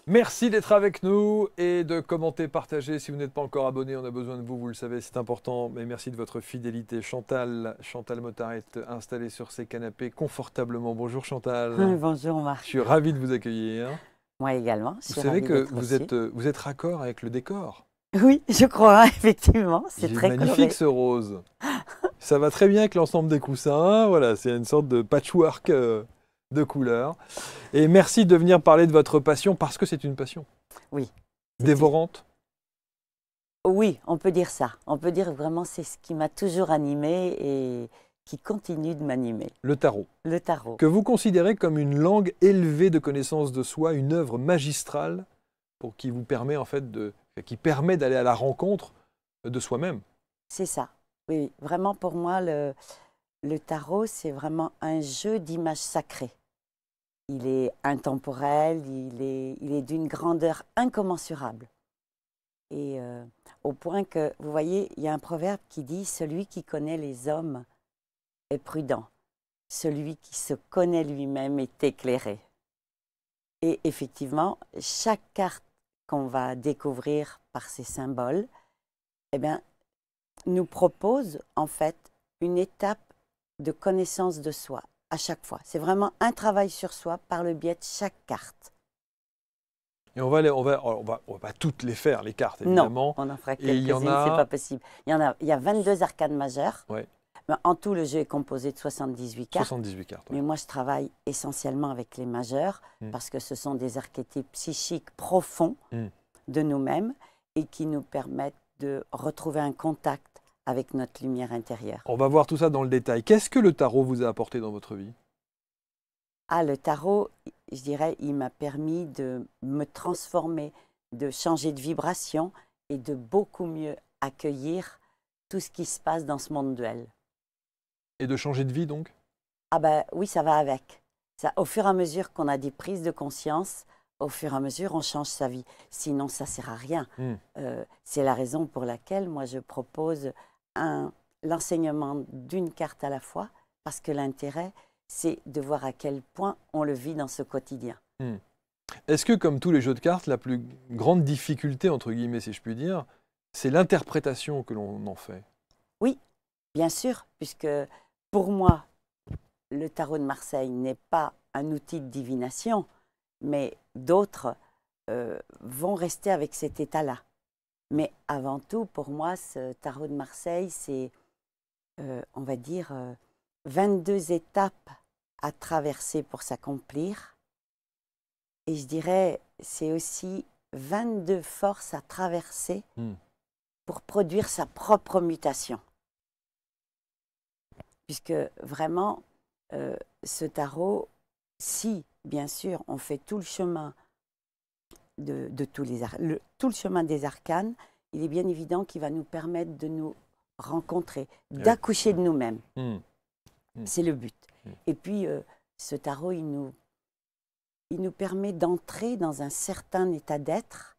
Merci d'être avec nous et de commenter, partager. Si vous n'êtes pas encore abonné, on a besoin de vous, vous le savez, c'est important. Mais merci de votre fidélité. Chantal Motard est installée sur ses canapés confortablement. Bonjour Chantal. Bonjour Je Marc. suis ravi de vous accueillir. Moi également, je Vous suis savez ravie que d'être reçue. vous êtes raccord avec le décor. Oui, je crois, effectivement, c'est Il est très magnifique coloré. ce rose. Ça va très bien avec l'ensemble des coussins. Voilà, c'est une sorte de patchwork de couleurs. Et merci de venir parler de votre passion parce que c'est une passion. Oui. Dévorante. Oui, on peut dire ça. On peut dire vraiment c'est ce qui m'a toujours animée et qui continue de m'animer. Le tarot. Le tarot. Que vous considérez comme une langue élevée de connaissance de soi, une œuvre magistrale qui vous permet en fait qui permet d'aller à la rencontre de soi-même. C'est ça. Oui, oui. Vraiment pour moi, le tarot, c'est vraiment un jeu d'images sacrées. Il est intemporel, il est d'une grandeur incommensurable. Et au point que, vous voyez, il y a un proverbe qui dit « Celui qui connaît les hommes est prudent. Celui qui se connaît lui-même est éclairé. » Et effectivement, chaque carte qu'on va découvrir par ces symboles, eh bien, nous propose en fait une étape de connaissance de soi à chaque fois. C'est vraiment un travail sur soi par le biais de chaque carte. Et on va pas toutes les faire, les cartes, évidemment. Non, on en fera Et il y en quelques-unes, c'est a... pas possible. Il y a 22 arcanes majeures. Ouais, Mais en tout, le jeu est composé de 78 cartes. 78 cartes. Ouais. Mais moi, je travaille essentiellement avec les majeures parce que ce sont des archétypes psychiques profonds de nous-mêmes et qui nous permettent de retrouver un contact avec notre lumière intérieure. On va voir tout ça dans le détail. Qu'est-ce que le tarot vous a apporté dans votre vie? Ah, le tarot, je dirais, il m'a permis de me transformer, de changer de vibration et de beaucoup mieux accueillir tout ce qui se passe dans ce monde duel. Et de changer de vie, donc? Ah ben oui, ça va avec. Ça, au fur et à mesure qu'on a des prises de conscience, au fur et à mesure, on change sa vie. Sinon, ça ne sert à rien. C'est la raison pour laquelle moi, je propose l'enseignement d'une carte à la fois, parce que l'intérêt, c'est de voir à quel point on le vit dans ce quotidien. Est-ce que, comme tous les jeux de cartes, la plus grande difficulté, entre guillemets, si je puis dire, c'est l'interprétation que l'on en fait? Oui, bien sûr, puisque pour moi, le tarot de Marseille n'est pas un outil de divination, mais d'autres vont rester avec cet état-là. Mais avant tout, pour moi, ce tarot de Marseille, c'est, on va dire, 22 étapes à traverser pour s'accomplir. Et je dirais, c'est aussi 22 forces à traverser pour produire sa propre mutation. Puisque vraiment, ce tarot, si, bien sûr, on fait tout le chemin tout le chemin des arcanes, il est bien évident qu'il va nous permettre de nous rencontrer, d'accoucher de nous-mêmes. C'est le but. Et puis, ce tarot, il nous permet d'entrer dans un certain état d'être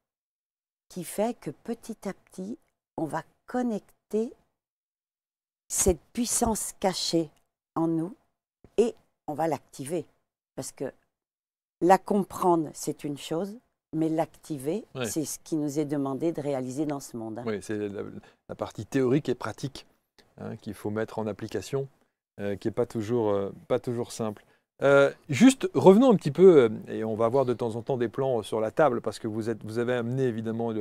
qui fait que petit à petit, on va connecter cette puissance cachée en nous et on va l'activer. Parce que la comprendre, c'est une chose, mais l'activer, c'est ce qui nous est demandé de réaliser dans ce monde. Oui, c'est la partie théorique et pratique qu'il faut mettre en application, qui n'est pas toujours simple. Juste, revenons un petit peu, et on va voir de temps en temps des plans sur la table, parce que vous avez amené évidemment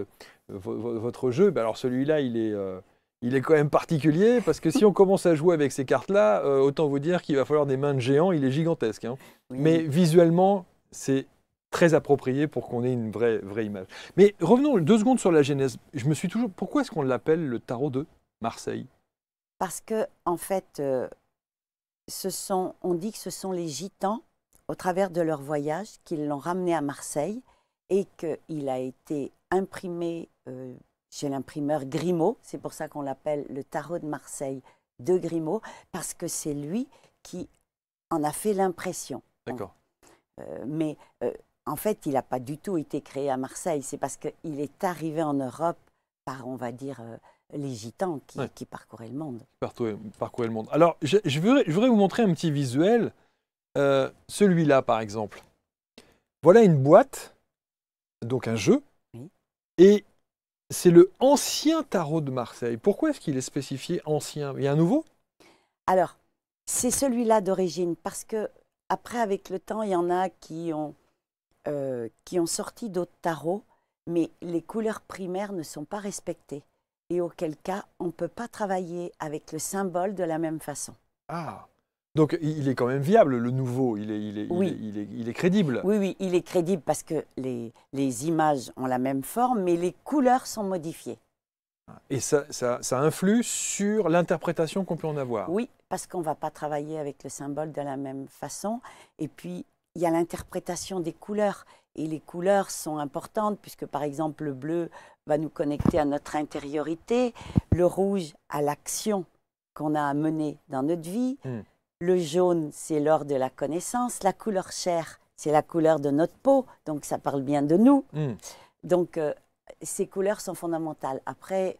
votre jeu. Alors celui-là, il est quand même particulier, parce que si on commence à jouer avec ces cartes-là, autant vous dire qu'il va falloir des mains de géant, il est gigantesque. Oui. Mais visuellement, c'est très approprié pour qu'on ait une vraie image. Mais revenons 2 secondes sur la genèse. Je me suis toujours... Pourquoi est-ce qu'on l'appelle le tarot de Marseille? Parce que, en fait, on dit que ce sont les gitans, au travers de leur voyage, qui l'ont ramené à Marseille et qu'il a été imprimé chez l'imprimeur Grimaud. C'est pour ça qu'on l'appelle le tarot de Marseille de Grimaud, parce que c'est lui qui en a fait l'impression. D'accord. Mais en fait, il n'a pas du tout été créé à Marseille. C'est parce qu'il est arrivé en Europe par, on va dire, les gitans qui parcouraient le monde. Parcouraient le monde. Alors, je voudrais vous montrer un petit visuel. Celui-là, par exemple. Voilà une boîte donc un jeu. Oui. Et c'est le ancien tarot de Marseille. Pourquoi est-ce qu'il est spécifié ancien? Il y a un nouveau? Alors, c'est celui-là d'origine, parce que après, avec le temps, il y en a qui ont sorti d'autres tarots, mais les couleurs primaires ne sont pas respectées. Et auquel cas, on ne peut pas travailler avec le symbole de la même façon. Ah, donc il est quand même viable, le nouveau. Oui. Il est crédible. Oui, oui, il est crédible parce que les images ont la même forme, mais les couleurs sont modifiées. Et ça influe sur l'interprétation qu'on peut en avoir. Oui, parce qu'on ne va pas travailler avec le symbole de la même façon. Et puis, il y a l'interprétation des couleurs. Et les couleurs sont importantes puisque, par exemple, le bleu va nous connecter à notre intériorité, le rouge à l'action qu'on a à mener dans notre vie, le jaune, c'est l'or de la connaissance, la couleur chair, c'est la couleur de notre peau, donc ça parle bien de nous. Donc, ces couleurs sont fondamentales. Après,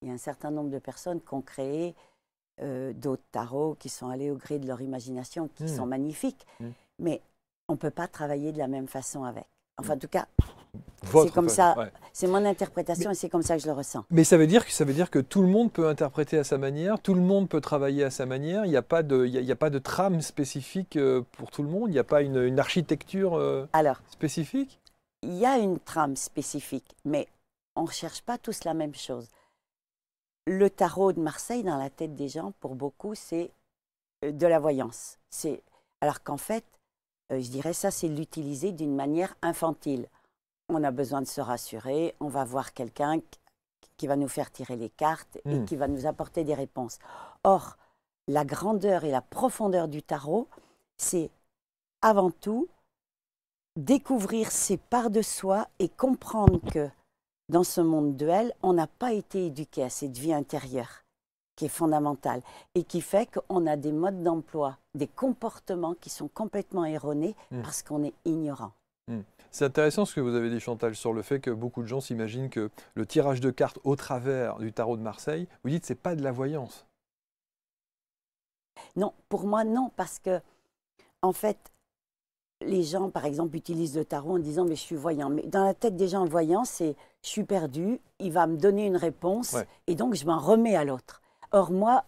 il y a un certain nombre de personnes qui ont créé d'autres tarots qui sont allés au gré de leur imagination, qui sont magnifiques, mais on ne peut pas travailler de la même façon avec. Enfin, en tout cas, c'est comme ça, ouais. C'est mon interprétation et c'est comme ça que je le ressens. Mais ça veut dire que tout le monde peut interpréter à sa manière, tout le monde peut travailler à sa manière, il n'y a pas de trame spécifique pour tout le monde, il n'y a pas une architecture spécifique? Il y a une trame spécifique, mais on ne cherche pas tous la même chose. Le tarot de Marseille, dans la tête des gens, pour beaucoup, c'est de la voyance. Alors qu'en fait, je dirais ça, c'est l'utiliser d'une manière infantile. On a besoin de se rassurer, on va voir quelqu'un qui va nous faire tirer les cartes et qui va nous apporter des réponses. Or, la grandeur et la profondeur du tarot, c'est avant tout découvrir ses parts de soi et comprendre que dans ce monde duel, on n'a pas été éduqué à cette vie intérieure qui est fondamentale et qui fait qu'on a des modes d'emploi, des comportements qui sont complètement erronés parce qu'on est ignorant. C'est intéressant ce que vous avez dit, Chantal, sur le fait que beaucoup de gens s'imaginent que le tirage de cartes au travers du tarot de Marseille, vous dites que ce n'est pas de la voyance. Non, pour moi, non, parce que, en fait, les gens, par exemple, utilisent le tarot en disant « mais je suis voyant ». Mais dans la tête des gens, voyant, c'est « je suis perdu, il va me donner une réponse et donc je m'en remets à l'autre ». Or, moi,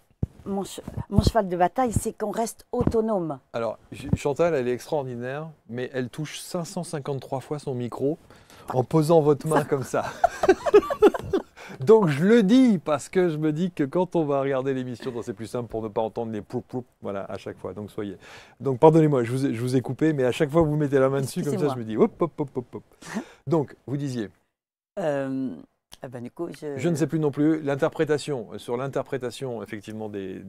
mon cheval de bataille, c'est qu'on reste autonome. Alors, Chantal, elle est extraordinaire, mais elle touche 553 fois son micro en posant votre main comme ça. Donc, je le dis parce que je me dis que quand on va regarder l'émission, c'est plus simple pour ne pas entendre les ploup-ploup, voilà, à chaque fois. Donc, soyez. Donc, pardonnez-moi, je vous ai coupé, mais à chaque fois que vous mettez la main dessus, comme ça, je me dis hop, hop, hop, hop, hop. Donc, vous disiez. Ben, du coup, je ne sais plus non plus l'interprétation, sur l'interprétation effectivement des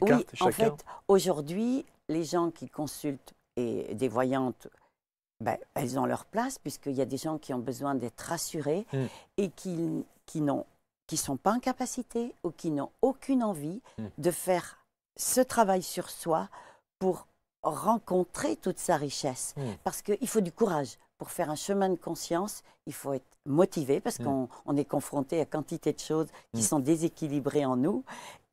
cartes. Oui, en fait, aujourd'hui, les gens qui consultent et des voyantes, ben, elles ont leur place puisqu'il y a des gens qui ont besoin d'être rassurés et qui sont pas en capacité ou qui n'ont aucune envie de faire ce travail sur soi pour rencontrer toute sa richesse. Parce qu'il faut du courage. Pour faire un chemin de conscience, il faut être motivé parce qu'on est confronté à quantité de choses qui sont déséquilibrées en nous.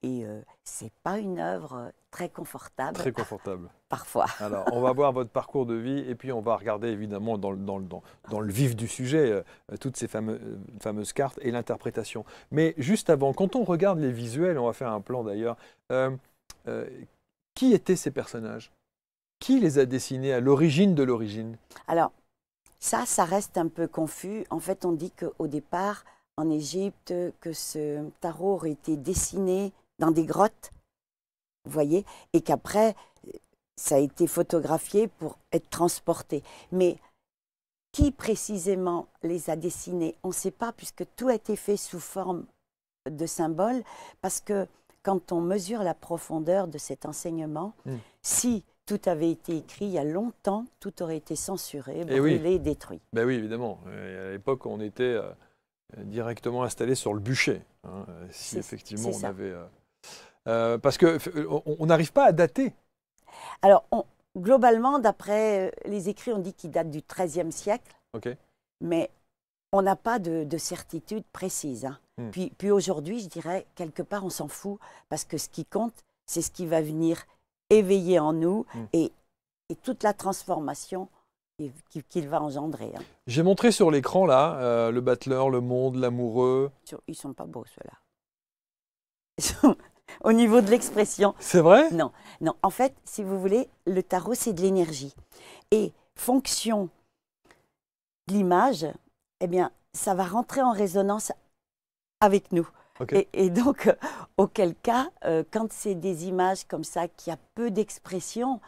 Et ce n'est pas une œuvre très confortable. Très confortable. Parfois. Alors, on va voir votre parcours de vie et puis on va regarder évidemment dans le vif du sujet toutes ces fameuses cartes et l'interprétation. Mais juste avant, quand on regarde les visuels, on va faire un plan d'ailleurs, qui étaient ces personnages? Qui les a dessinés à l'origine de l'origine? Alors, ça reste un peu confus. En fait, on dit qu'au départ, en Égypte, que ce tarot aurait été dessiné dans des grottes, vous voyez, et qu'après, ça a été photographié pour être transporté. Mais qui précisément les a dessinés, on ne sait pas, puisque tout a été fait sous forme de symboles, parce que quand on mesure la profondeur de cet enseignement, si tout avait été écrit il y a longtemps, tout aurait été censuré, brûlé, détruit. Ben oui, évidemment. À l'époque, on était directement installé sur le bûcher. Hein, si effectivement on avait... parce qu'on n'arrive pas à dater. Alors, globalement, d'après les écrits, on dit qu'ils datent du XIIIe siècle. Mais on n'a pas de certitude précise. Hein. Puis aujourd'hui, je dirais, quelque part, on s'en fout. Parce que ce qui compte, c'est ce qui va venir éveiller en nous et toute la transformation qu'il va engendrer. Hein. J'ai montré sur l'écran là, le battleur, le monde, l'amoureux. Ils sont pas beaux ceux-là. Au niveau de l'expression. C'est vrai? Non, non. En fait, si vous voulez, le tarot, c'est de l'énergie. Et fonction de l'image, eh bien, ça va rentrer en résonance avec nous. Okay. Et donc, auquel cas, quand c'est des images comme ça, qui a peu d'expression,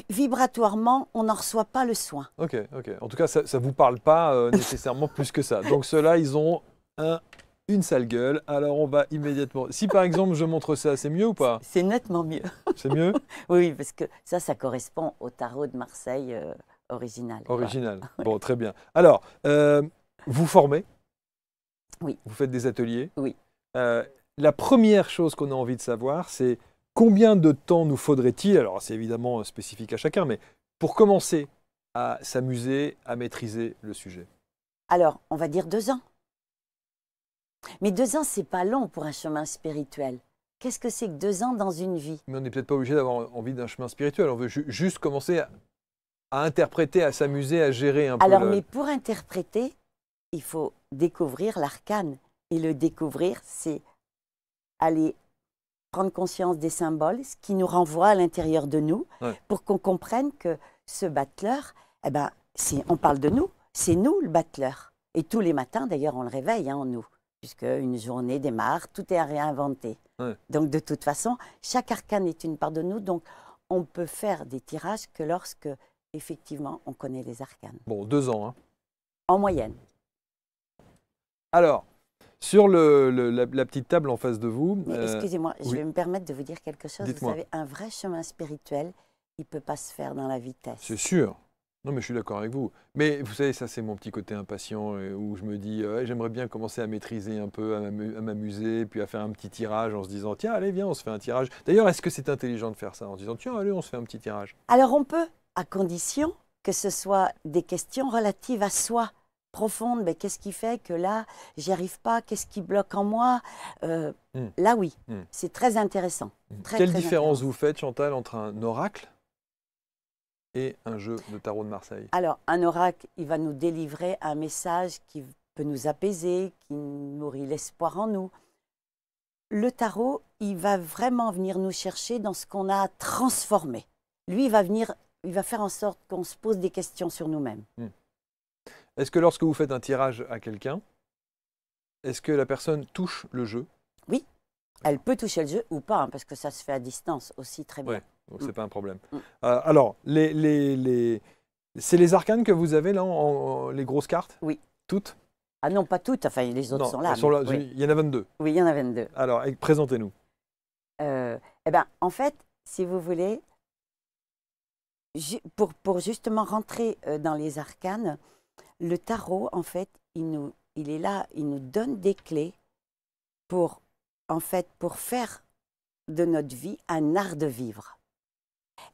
vibratoirement, on n'en reçoit pas le soin. Ok, ok. En tout cas, ça ne vous parle pas nécessairement plus que ça. Donc ceux-là, ils ont une sale gueule. Alors on va immédiatement... Si par exemple je montre ça, c'est mieux ou pas? C'est nettement mieux. C'est mieux? Oui, parce que ça correspond au tarot de Marseille original. Original. Ouais. Bon, très bien. Alors, vous formez? Oui. Vous faites des ateliers? Oui. La première chose qu'on a envie de savoir, c'est combien de temps nous faudrait-il, alors c'est évidemment spécifique à chacun, mais pour commencer à s'amuser, à maîtriser le sujet? Alors, on va dire 2 ans. Mais 2 ans, c'est pas long pour un chemin spirituel. Qu'est-ce que c'est que 2 ans dans une vie? Mais on n'est peut-être pas obligé d'avoir envie d'un chemin spirituel. On veut juste commencer à interpréter, à s'amuser, à gérer un peu. Alors, mais pour interpréter, il faut découvrir l'arcane. Et le découvrir, c'est aller prendre conscience des symboles, ce qui nous renvoie à l'intérieur de nous, pour qu'on comprenne que ce battleur, eh ben, on parle de nous, c'est nous le battleur. Et tous les matins, d'ailleurs, on le réveille en nous, puisque une journée démarre, tout est à réinventer. Donc, de toute façon, chaque arcane est une part de nous, donc on peut faire des tirages que lorsque, effectivement, on connaît les arcanes. Bon, 2 ans. Hein. En moyenne. Alors, sur la petite table en face de vous... Excusez-moi, je oui. vais me permettre de vous dire quelque chose. Vous Dites-moi. savez, un vrai chemin spirituel, il ne peut pas se faire dans la vitesse. C'est sûr. Non, mais je suis d'accord avec vous. Mais vous savez, ça, c'est mon petit côté impatient où je me dis, j'aimerais bien commencer à maîtriser un peu, à m'amuser, puis à faire un petit tirage en se disant, tiens, allez, viens, on se fait un tirage. D'ailleurs, est-ce que c'est intelligent de faire ça en se disant, tiens, allez, on se fait un petit tirage? Alors, on peut, à condition que ce soit des questions relatives à soi, profondes. Mais qu'est-ce qui fait que là, j'y arrive pas? Qu'est-ce qui bloque en moi? Là, oui, c'est très intéressant. Quelle différence vous faites, Chantal, entre un oracle et un jeu de tarot de Marseille? Alors, un oracle, il va nous délivrer un message qui peut nous apaiser, qui nourrit l'espoir en nous. Le tarot, il va vraiment venir nous chercher dans ce qu'on a transformé. Lui, il va faire en sorte qu'on se pose des questions sur nous-mêmes. Est-ce que lorsque vous faites un tirage à quelqu'un, est-ce que la personne touche le jeu? Oui, elle peut toucher le jeu ou pas, hein, parce que ça se fait à distance aussi très bien. Ouais. Donc, ce n'est pas un problème. Alors, c'est les arcanes que vous avez là, les grosses cartes? Oui. Toutes? Ah non, pas toutes, enfin les autres sont là. Oui. Il y en a 22. Oui, il y en a 22. Alors, présentez-nous. Eh bien, en fait, si vous voulez, pour justement rentrer dans les arcanes, le tarot, en fait, il est là, il nous donne des clés pour faire de notre vie un art de vivre.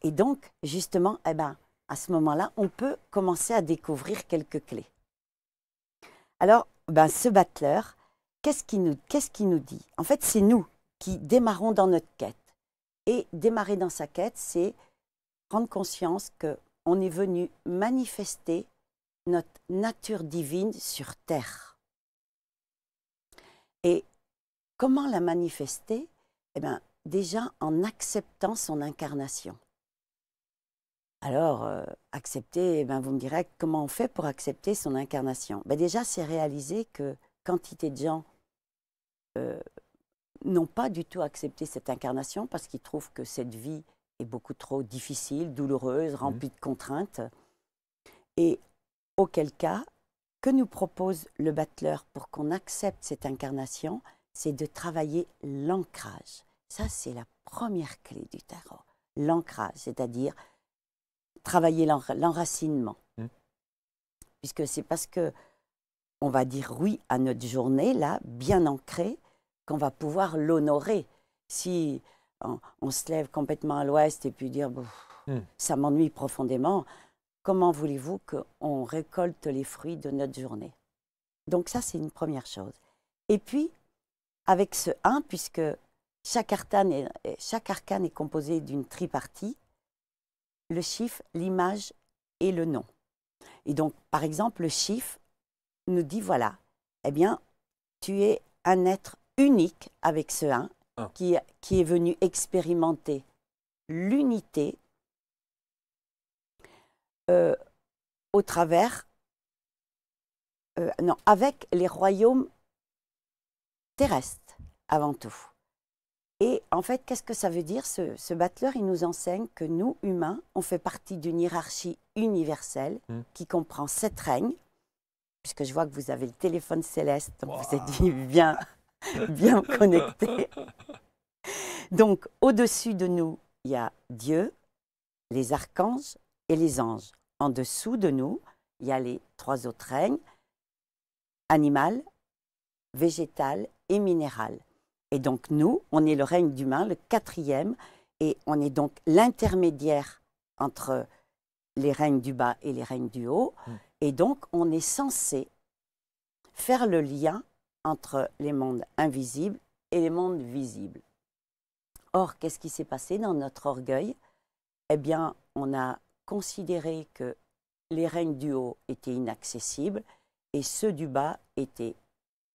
Et donc, justement, eh ben, à ce moment-là, on peut commencer à découvrir quelques clés. Alors, ben, ce battleur, qu'est-ce qu'il nous dit? En fait, c'est nous qui démarrons dans notre quête. Et démarrer dans sa quête, c'est prendre conscience qu'on est venu manifester notre nature divine sur Terre. Et comment la manifester? Eh bien, déjà en acceptant son incarnation. Alors, accepter, eh bien, vous me direz, comment on fait pour accepter son incarnation? Ben déjà, c'est réaliser que quantité de gens n'ont pas du tout accepté cette incarnation parce qu'ils trouvent que cette vie est beaucoup trop difficile, douloureuse, remplie de contraintes. Et auquel cas, que nous propose le battleur pour qu'on accepte cette incarnation, c'est de travailler l'ancrage. Ça, c'est la première clé du tarot. L'ancrage, c'est-à-dire travailler l'enracinement. Puisque c'est parce que on va dire oui à notre journée, là, bien ancrée, qu'on va pouvoir l'honorer. Si on se lève complètement à l'ouest et puis dire ça m'ennuie profondément, comment voulez-vous qu'on récolte les fruits de notre journée? Donc ça, c'est une première chose. Et puis, avec ce 1, puisque chaque arcane est composé d'une tripartie, le chiffre, l'image et le non. Et donc, par exemple, le chiffre nous dit, voilà, eh bien, tu es un être unique avec ce 1 qui est venu expérimenter l'unité au travers, non, avec les royaumes terrestres avant tout. Et en fait, qu'est-ce que ça veut dire? Ce battleur, il nous enseigne que nous, humains, on fait partie d'une hiérarchie universelle qui comprend 7 règnes, puisque je vois que vous avez le téléphone céleste, donc vous êtes bien, bien connectés. Donc, au-dessus de nous, il y a Dieu, les archanges et les anges. En dessous de nous, il y a les 3 autres règnes, animal, végétal et minéral. Et donc nous, on est le règne d'humain, le 4e, et on est donc l'intermédiaire entre les règnes du bas et les règnes du haut. Et donc, on est censé faire le lien entre les mondes invisibles et les mondes visibles. Or, qu'est-ce qui s'est passé dans notre orgueil? Eh bien, on a considéré que les règnes du haut étaient inaccessibles et ceux du bas étaient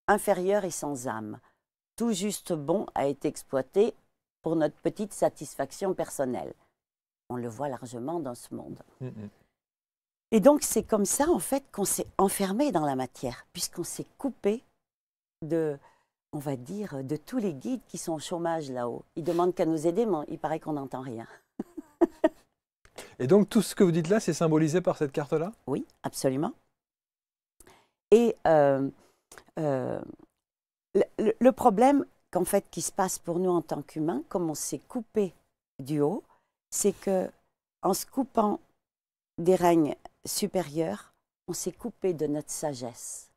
inférieurs et sans âme. Tout juste bon a été exploité pour notre petite satisfaction personnelle. On le voit largement dans ce monde. Et donc, c'est comme ça, en fait, qu'on s'est enfermé dans la matière, puisqu'on s'est coupé de, on va dire, de tous les guides qui sont au chômage là-haut. Ils demandent qu'à nous aider, mais il paraît qu'on n'entend rien. Et donc, tout ce que vous dites là, c'est symbolisé par cette carte-là? Oui, absolument. Et le problème qu'en fait, qui se passe pour nous en tant qu'humains, comme on s'est coupé du haut, c'est que en se coupant des règnes supérieurs, on s'est coupé de notre sagesse.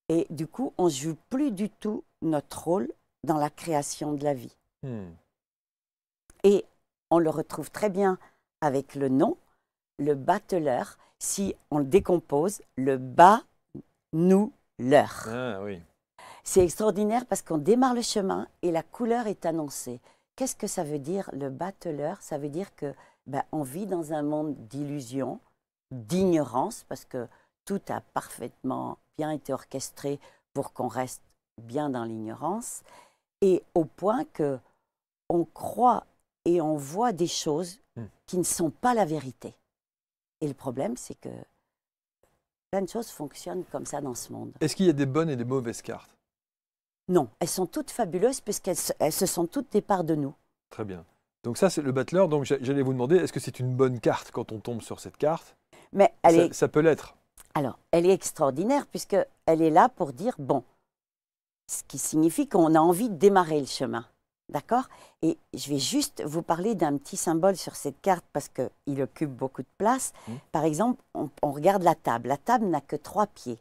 Et du coup, on ne joue plus du tout notre rôle dans la création de la vie. Et on le retrouve très bien avec le nom, le battleur. Si on le décompose, le bas, nous, leur. Ah oui. C'est extraordinaire parce qu'on démarre le chemin et la couleur est annoncée. Qu'est-ce que ça veut dire, le battleur? Ça veut dire que on vit dans un monde d'illusion, d'ignorance, parce que tout a parfaitement bien été orchestré pour qu'on reste bien dans l'ignorance, et au point que on croit et on voit des choses qui ne sont pas la vérité. Et le problème, c'est que plein de choses fonctionnent comme ça dans ce monde. Est-ce qu'il y a des bonnes et des mauvaises cartes? Non, elles sont toutes fabuleuses puisqu'elles se sont toutes des parts de nous. Très bien. Donc ça, c'est le battleur. Donc j'allais vous demander, est-ce que c'est une bonne carte quand on tombe sur cette carte? Mais ça peut l'être. Alors, elle est extraordinaire puisqu'elle est là pour dire, bon, ce qui signifie qu'on a envie de démarrer le chemin. D'accord? Et je vais juste vous parler d'un petit symbole sur cette carte parce qu'il occupe beaucoup de place. Par exemple, on regarde la table. La table n'a que 3 pieds.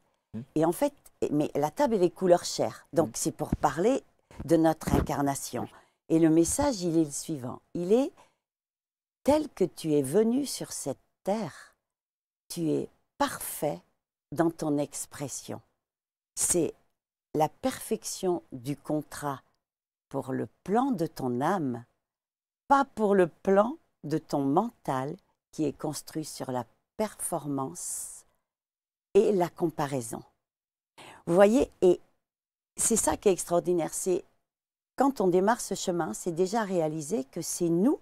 Et en fait, mais la table, elle est couleur chair. Donc, c'est pour parler de notre incarnation. Et le message, il est le suivant. Il est tel que tu es venu sur cette terre, tu es parfait dans ton expression. C'est la perfection du contrat pour le plan de ton âme, pas pour le plan de ton mental qui est construit sur la performance et la comparaison. Vous voyez, et c'est ça qui est extraordinaire, c'est quand on démarre ce chemin, c'est déjà réalisé que c'est nous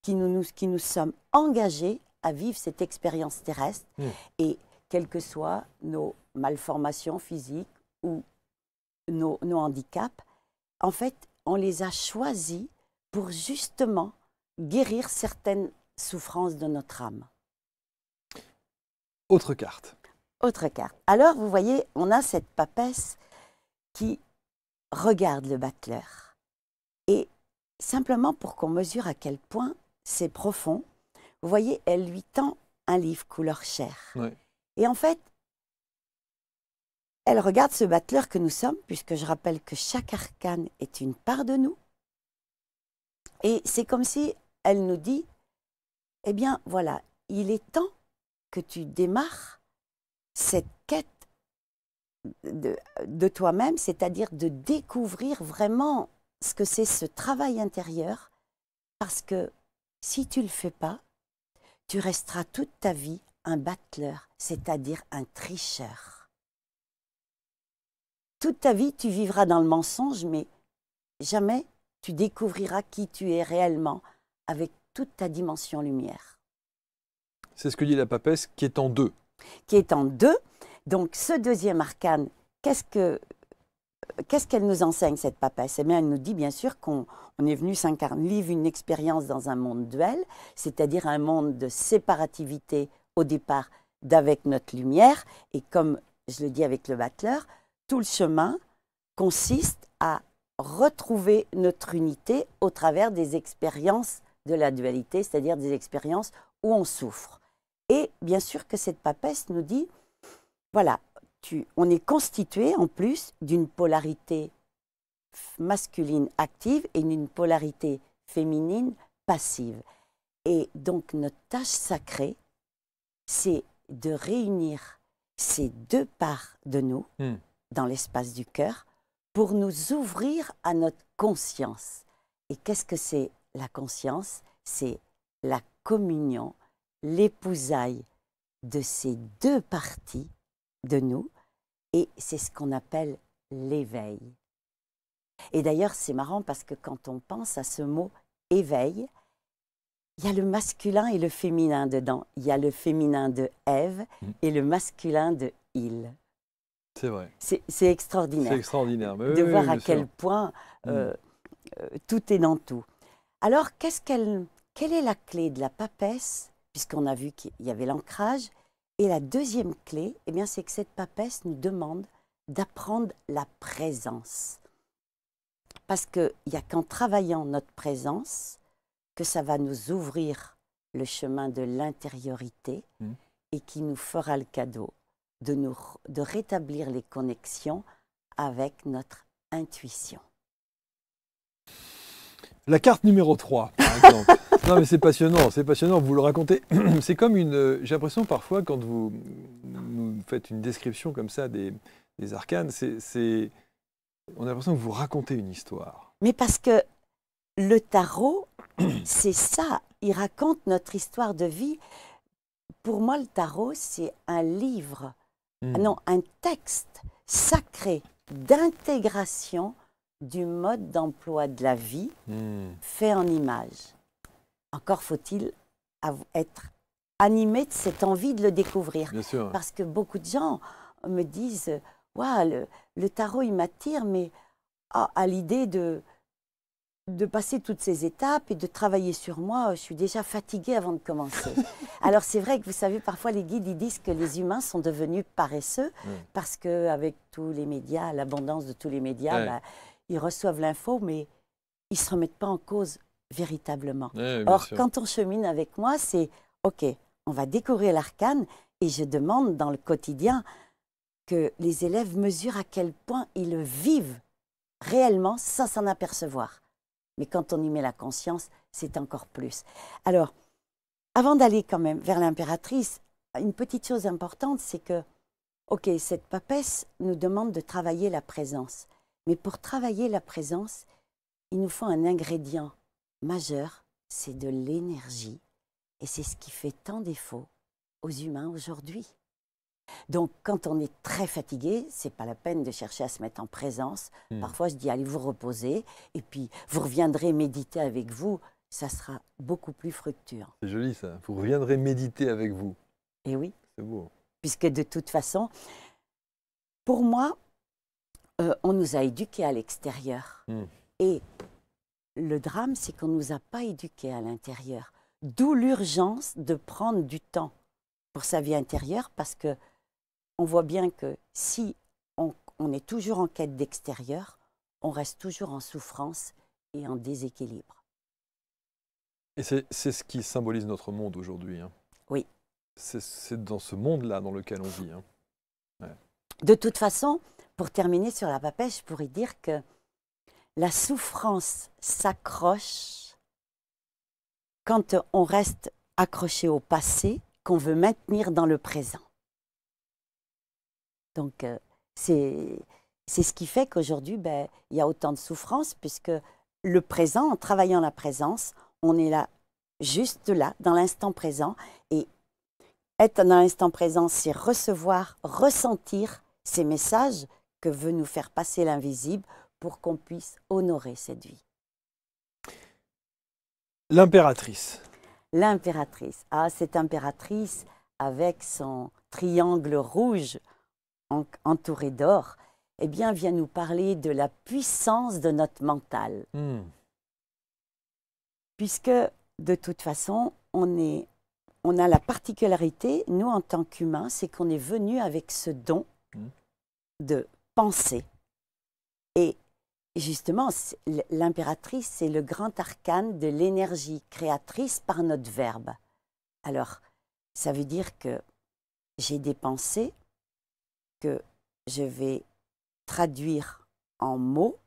qui nous sommes engagés à vivre cette expérience terrestre et quelles que soient nos malformations physiques ou nos handicaps, en fait, on les a choisis pour justement guérir certaines souffrances de notre âme. Autre carte. Autre carte. Alors, vous voyez, on a cette papesse qui regarde le battleur. Et simplement pour qu'on mesure à quel point c'est profond, vous voyez, elle lui tend un livre couleur chair. Oui. Et en fait, elle regarde ce battleur que nous sommes, puisque je rappelle que chaque arcane est une part de nous. Et c'est comme si elle nous dit, eh bien voilà, il est temps que tu démarres cette quête de toi-même, c'est-à-dire de découvrir vraiment ce que c'est ce travail intérieur, parce que si tu ne le fais pas, tu resteras toute ta vie un battleur, c'est-à-dire un tricheur. Toute ta vie, tu vivras dans le mensonge, mais jamais tu découvriras qui tu es réellement avec toute ta dimension lumière. C'est ce que dit la papesse qui est en deux. Qui est en deux. Donc, ce deuxième arcane, qu'est-ce qu'elle nous enseigne, cette papesse? Eh bien, elle nous dit bien sûr qu'on est venu vivre une expérience dans un monde duel, c'est-à-dire un monde de séparativité au départ d'avec notre lumière. Et comme je le dis avec le battleur, tout le chemin consiste à retrouver notre unité au travers des expériences de la dualité, c'est-à-dire des expériences où on souffre. Et bien sûr que cette papesse nous dit, voilà, on est constitué en plus d'une polarité masculine active et d'une polarité féminine passive. Et donc notre tâche sacrée, c'est de réunir ces deux parts de nous dans l'espace du cœur pour nous ouvrir à notre conscience. Et qu'est-ce que c'est la conscience? C'est la communion, l'épousaille de ces deux parties de nous, et c'est ce qu'on appelle l'éveil. Et d'ailleurs, c'est marrant parce que quand on pense à ce mot éveil, il y a le masculin et le féminin dedans. Il y a le féminin de Ève et le masculin de Il. C'est vrai. C'est extraordinaire. C'est extraordinaire. Mais de oui, voir oui, à bien quel sûr. point tout est dans tout. Alors, quelle est la clé de la papesse, puisqu'on a vu qu'il y avait l'ancrage? Et la deuxième clé, eh bien, c'est que cette papesse nous demande d'apprendre la présence. Parce qu'il n'y a qu'en travaillant notre présence que ça va nous ouvrir le chemin de l'intériorité et qui nous fera le cadeau de rétablir les connexions avec notre intuition. La carte numéro 3, par exemple. Non, mais c'est passionnant, vous le racontez. C'est comme j'ai l'impression parfois, quand vous nous faites une description comme ça des arcanes, on a l'impression que vous racontez une histoire. Mais parce que le tarot, c'est ça, il raconte notre histoire de vie. Pour moi, le tarot, c'est un livre, non, un texte sacré d'intégration du mode d'emploi de la vie fait en images. Encore faut-il être animé de cette envie de le découvrir. Bien sûr. Parce que beaucoup de gens me disent « Waouh, le tarot, il m'attire, mais à l'idée de passer toutes ces étapes et de travailler sur moi, je suis déjà fatiguée avant de commencer. » Alors c'est vrai que vous savez, parfois les guides ils disent que les humains sont devenus paresseux parce qu'avec tous les médias, l'abondance de tous les médias, bah, ils reçoivent l'info, mais ils ne se remettent pas en cause véritablement. Or, quand on chemine avec moi, c'est OK, on va découvrir l'arcane et je demande dans le quotidien que les élèves mesurent à quel point ils le vivent réellement sans s'en apercevoir. Mais quand on y met la conscience, c'est encore plus. Alors, avant d'aller quand même vers l'impératrice, une petite chose importante, c'est que, OK, cette papesse nous demande de travailler la présence. Mais pour travailler la présence, il nous faut un ingrédient majeur, c'est de l'énergie. Et c'est ce qui fait tant défaut aux humains aujourd'hui. Donc, quand on est très fatigué, ce n'est pas la peine de chercher à se mettre en présence. Parfois, je dis, allez vous reposer, et puis vous reviendrez méditer avec vous, ça sera beaucoup plus fructueux. C'est joli ça, vous reviendrez méditer avec vous. Et oui. C'est beau. Puisque de toute façon, pour moi, on nous a éduqués à l'extérieur. Et le drame, c'est qu'on ne nous a pas éduqués à l'intérieur. D'où l'urgence de prendre du temps pour sa vie intérieure, parce que on voit bien que si on est toujours en quête d'extérieur, on reste toujours en souffrance et en déséquilibre. Et c'est ce qui symbolise notre monde aujourd'hui. Hein. Oui. C'est dans ce monde-là dans lequel on vit. Hein. Ouais. De toute façon, pour terminer sur la papesse, je pourrais dire que la souffrance s'accroche quand on reste accroché au passé qu'on veut maintenir dans le présent. Donc, c'est ce qui fait qu'aujourd'hui, ben, il y a autant de souffrance, puisque le présent, en travaillant la présence, on est là, juste là, dans l'instant présent. Et Être dans l'instant présent, c'est recevoir, ressentir ces messages que veut nous faire passer l'invisible pour qu'on puisse honorer cette vie. L'impératrice. L'impératrice. Ah, cette impératrice avec son triangle rouge entouré d'or, eh bien, vient nous parler de la puissance de notre mental. Puisque, de toute façon, on a la particularité, nous, en tant qu'humains, c'est qu'on est venu avec ce don de penser. Et justement, l'impératrice, c'est le grand arcane de l'énergie créatrice par notre verbe. Alors, ça veut dire que j'ai des pensées que je vais traduire en mots,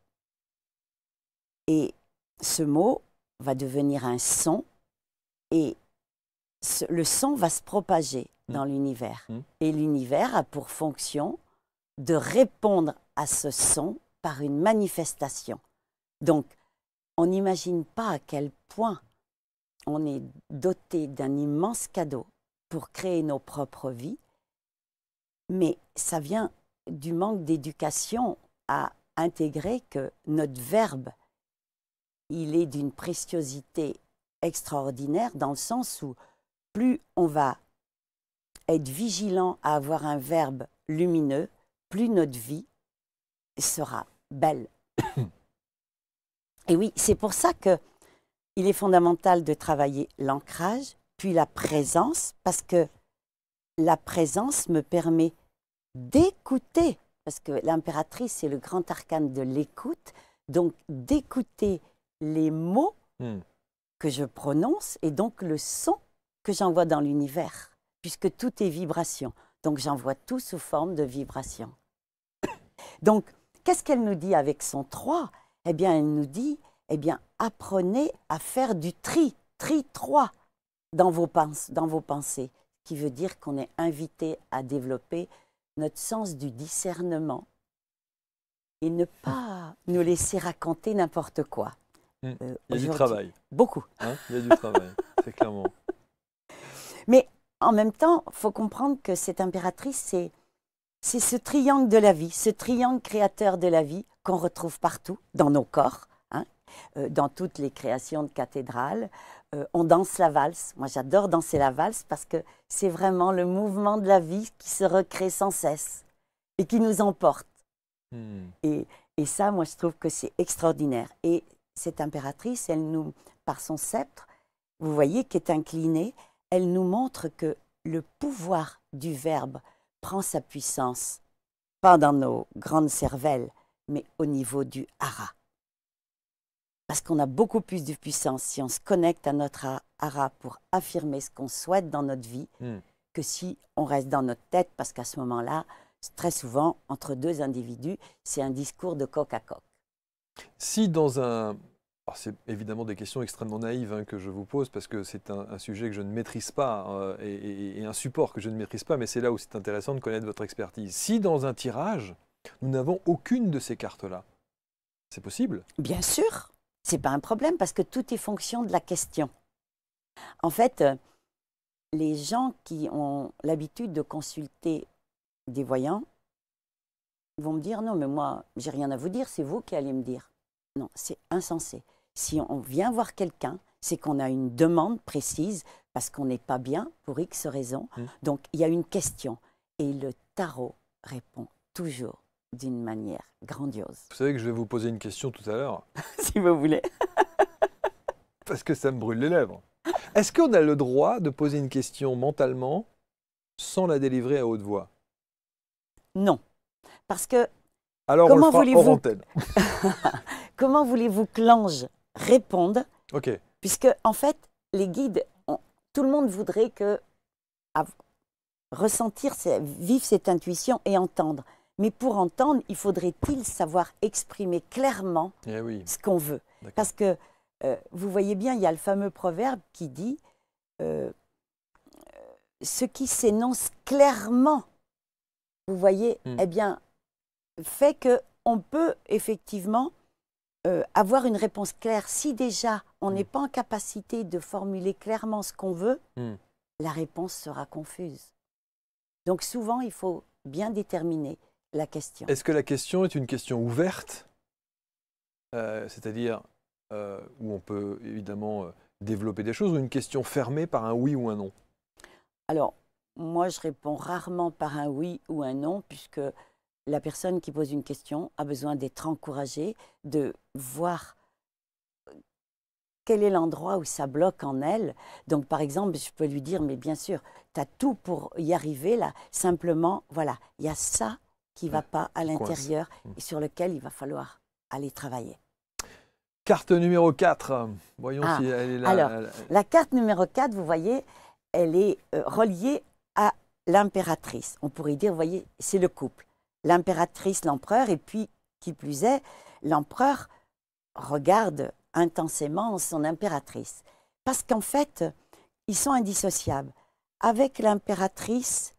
et ce mot va devenir un son, et le son va se propager dans l'univers. Et l'univers a pour fonction de répondre à ce son par une manifestation. Donc, on n'imagine pas à quel point on est doté d'un immense cadeau pour créer nos propres vies, mais ça vient du manque d'éducation à intégrer que notre verbe, il est d'une préciosité extraordinaire dans le sens où plus on va être vigilant à avoir un verbe lumineux, plus notre vie sera belle. Et oui, c'est pour ça qu'il est fondamental de travailler l'ancrage, puis la présence, parce que la présence me permet d'écouter, parce que l'impératrice, c'est le grand arcane de l'écoute, donc d'écouter les mots que je prononce et donc le son que j'envoie dans l'univers, puisque tout est vibration. Donc j'envoie tout sous forme de vibration. Donc, qu'est-ce qu'elle nous dit avec son 3? Eh bien, elle nous dit, eh bien, apprenez à faire du tri 3 dans vos pensées, qui veut dire qu'on est invité à développer notre sens du discernement et ne pas nous laisser raconter n'importe quoi. Il y a du travail. Beaucoup. Hein, il y a du travail, c'est clairement. Mais en même temps, il faut comprendre que cette impératrice, c'est ce triangle de la vie, ce triangle créateur de la vie qu'on retrouve partout, dans nos corps, hein, dans toutes les créations de cathédrales. On danse la valse. Moi, j'adore danser la valse parce que c'est vraiment le mouvement de la vie qui se recrée sans cesse et qui nous emporte. Et ça, moi, je trouve que c'est extraordinaire. Et cette impératrice, elle nous, par son sceptre, vous voyez, qui est incliné, elle nous montre que le pouvoir du verbe prend sa puissance, pas dans nos grandes cervelles, mais au niveau du hara. Parce qu'on a beaucoup plus de puissance si on se connecte à notre hara pour affirmer ce qu'on souhaite dans notre vie, que si on reste dans notre tête, parce qu'à ce moment-là, très souvent, entre deux individus, c'est un discours de coq à coq. Si dans un... C'est évidemment des questions extrêmement naïves que je vous pose parce que c'est un sujet que je ne maîtrise pas et un support que je ne maîtrise pas, mais c'est là où c'est intéressant de connaître votre expertise. Si dans un tirage, nous n'avons aucune de ces cartes-là, c'est possible? Bien sûr, ce n'est pas un problème parce que tout est fonction de la question. En fait, les gens qui ont l'habitude de consulter des voyants vont me dire « Non, mais moi, j'ai rien à vous dire, c'est vous qui allez me dire. » Non, c'est insensé. Si on vient voir quelqu'un, c'est qu'on a une demande précise parce qu'on n'est pas bien pour X raisons. Donc, il y a une question. Et le tarot répond toujours d'une manière grandiose. Vous savez que je vais vous poser une question tout à l'heure. Si vous voulez. Parce que ça me brûle les lèvres. Est-ce qu'on a le droit de poser une question mentalement sans la délivrer à haute voix? Non. Parce que... Alors, comment on le fera hors antenne. Comment voulez-vous que l'ange réponde? Puisque, en fait, les guides, tout le monde voudrait ressentir, vivre cette intuition et entendre. Mais pour entendre, il faudrait-il savoir exprimer clairement ce qu'on veut. Parce que, vous voyez bien, il y a le fameux proverbe qui dit ce qui s'énonce clairement, vous voyez, eh bien, fait qu'on peut effectivement avoir une réponse claire. Si déjà on n'est pas en capacité de formuler clairement ce qu'on veut, la réponse sera confuse. Donc souvent, il faut bien déterminer la question. Est-ce que la question est une question ouverte, c'est-à-dire où on peut évidemment développer des choses, ou une question fermée par un oui ou un non? Alors, moi, je réponds rarement par un oui ou un non, puisque la personne qui pose une question a besoin d'être encouragée, de voir quel est l'endroit où ça bloque en elle. Donc, par exemple, je peux lui dire, mais bien sûr, tu as tout pour y arriver, là. Simplement, voilà, il y a ça qui ne va pas à qui coince. l'intérieur et sur lequel il va falloir aller travailler. Carte numéro 4. Voyons si elle est là. Alors, la carte numéro 4, vous voyez, elle est reliée à l'impératrice. On pourrait dire, vous voyez, c'est le couple. L'impératrice, l'empereur, et puis, qui plus est, l'empereur regarde intensément son impératrice. Parce qu'en fait, ils sont indissociables. Avec l'impératrice,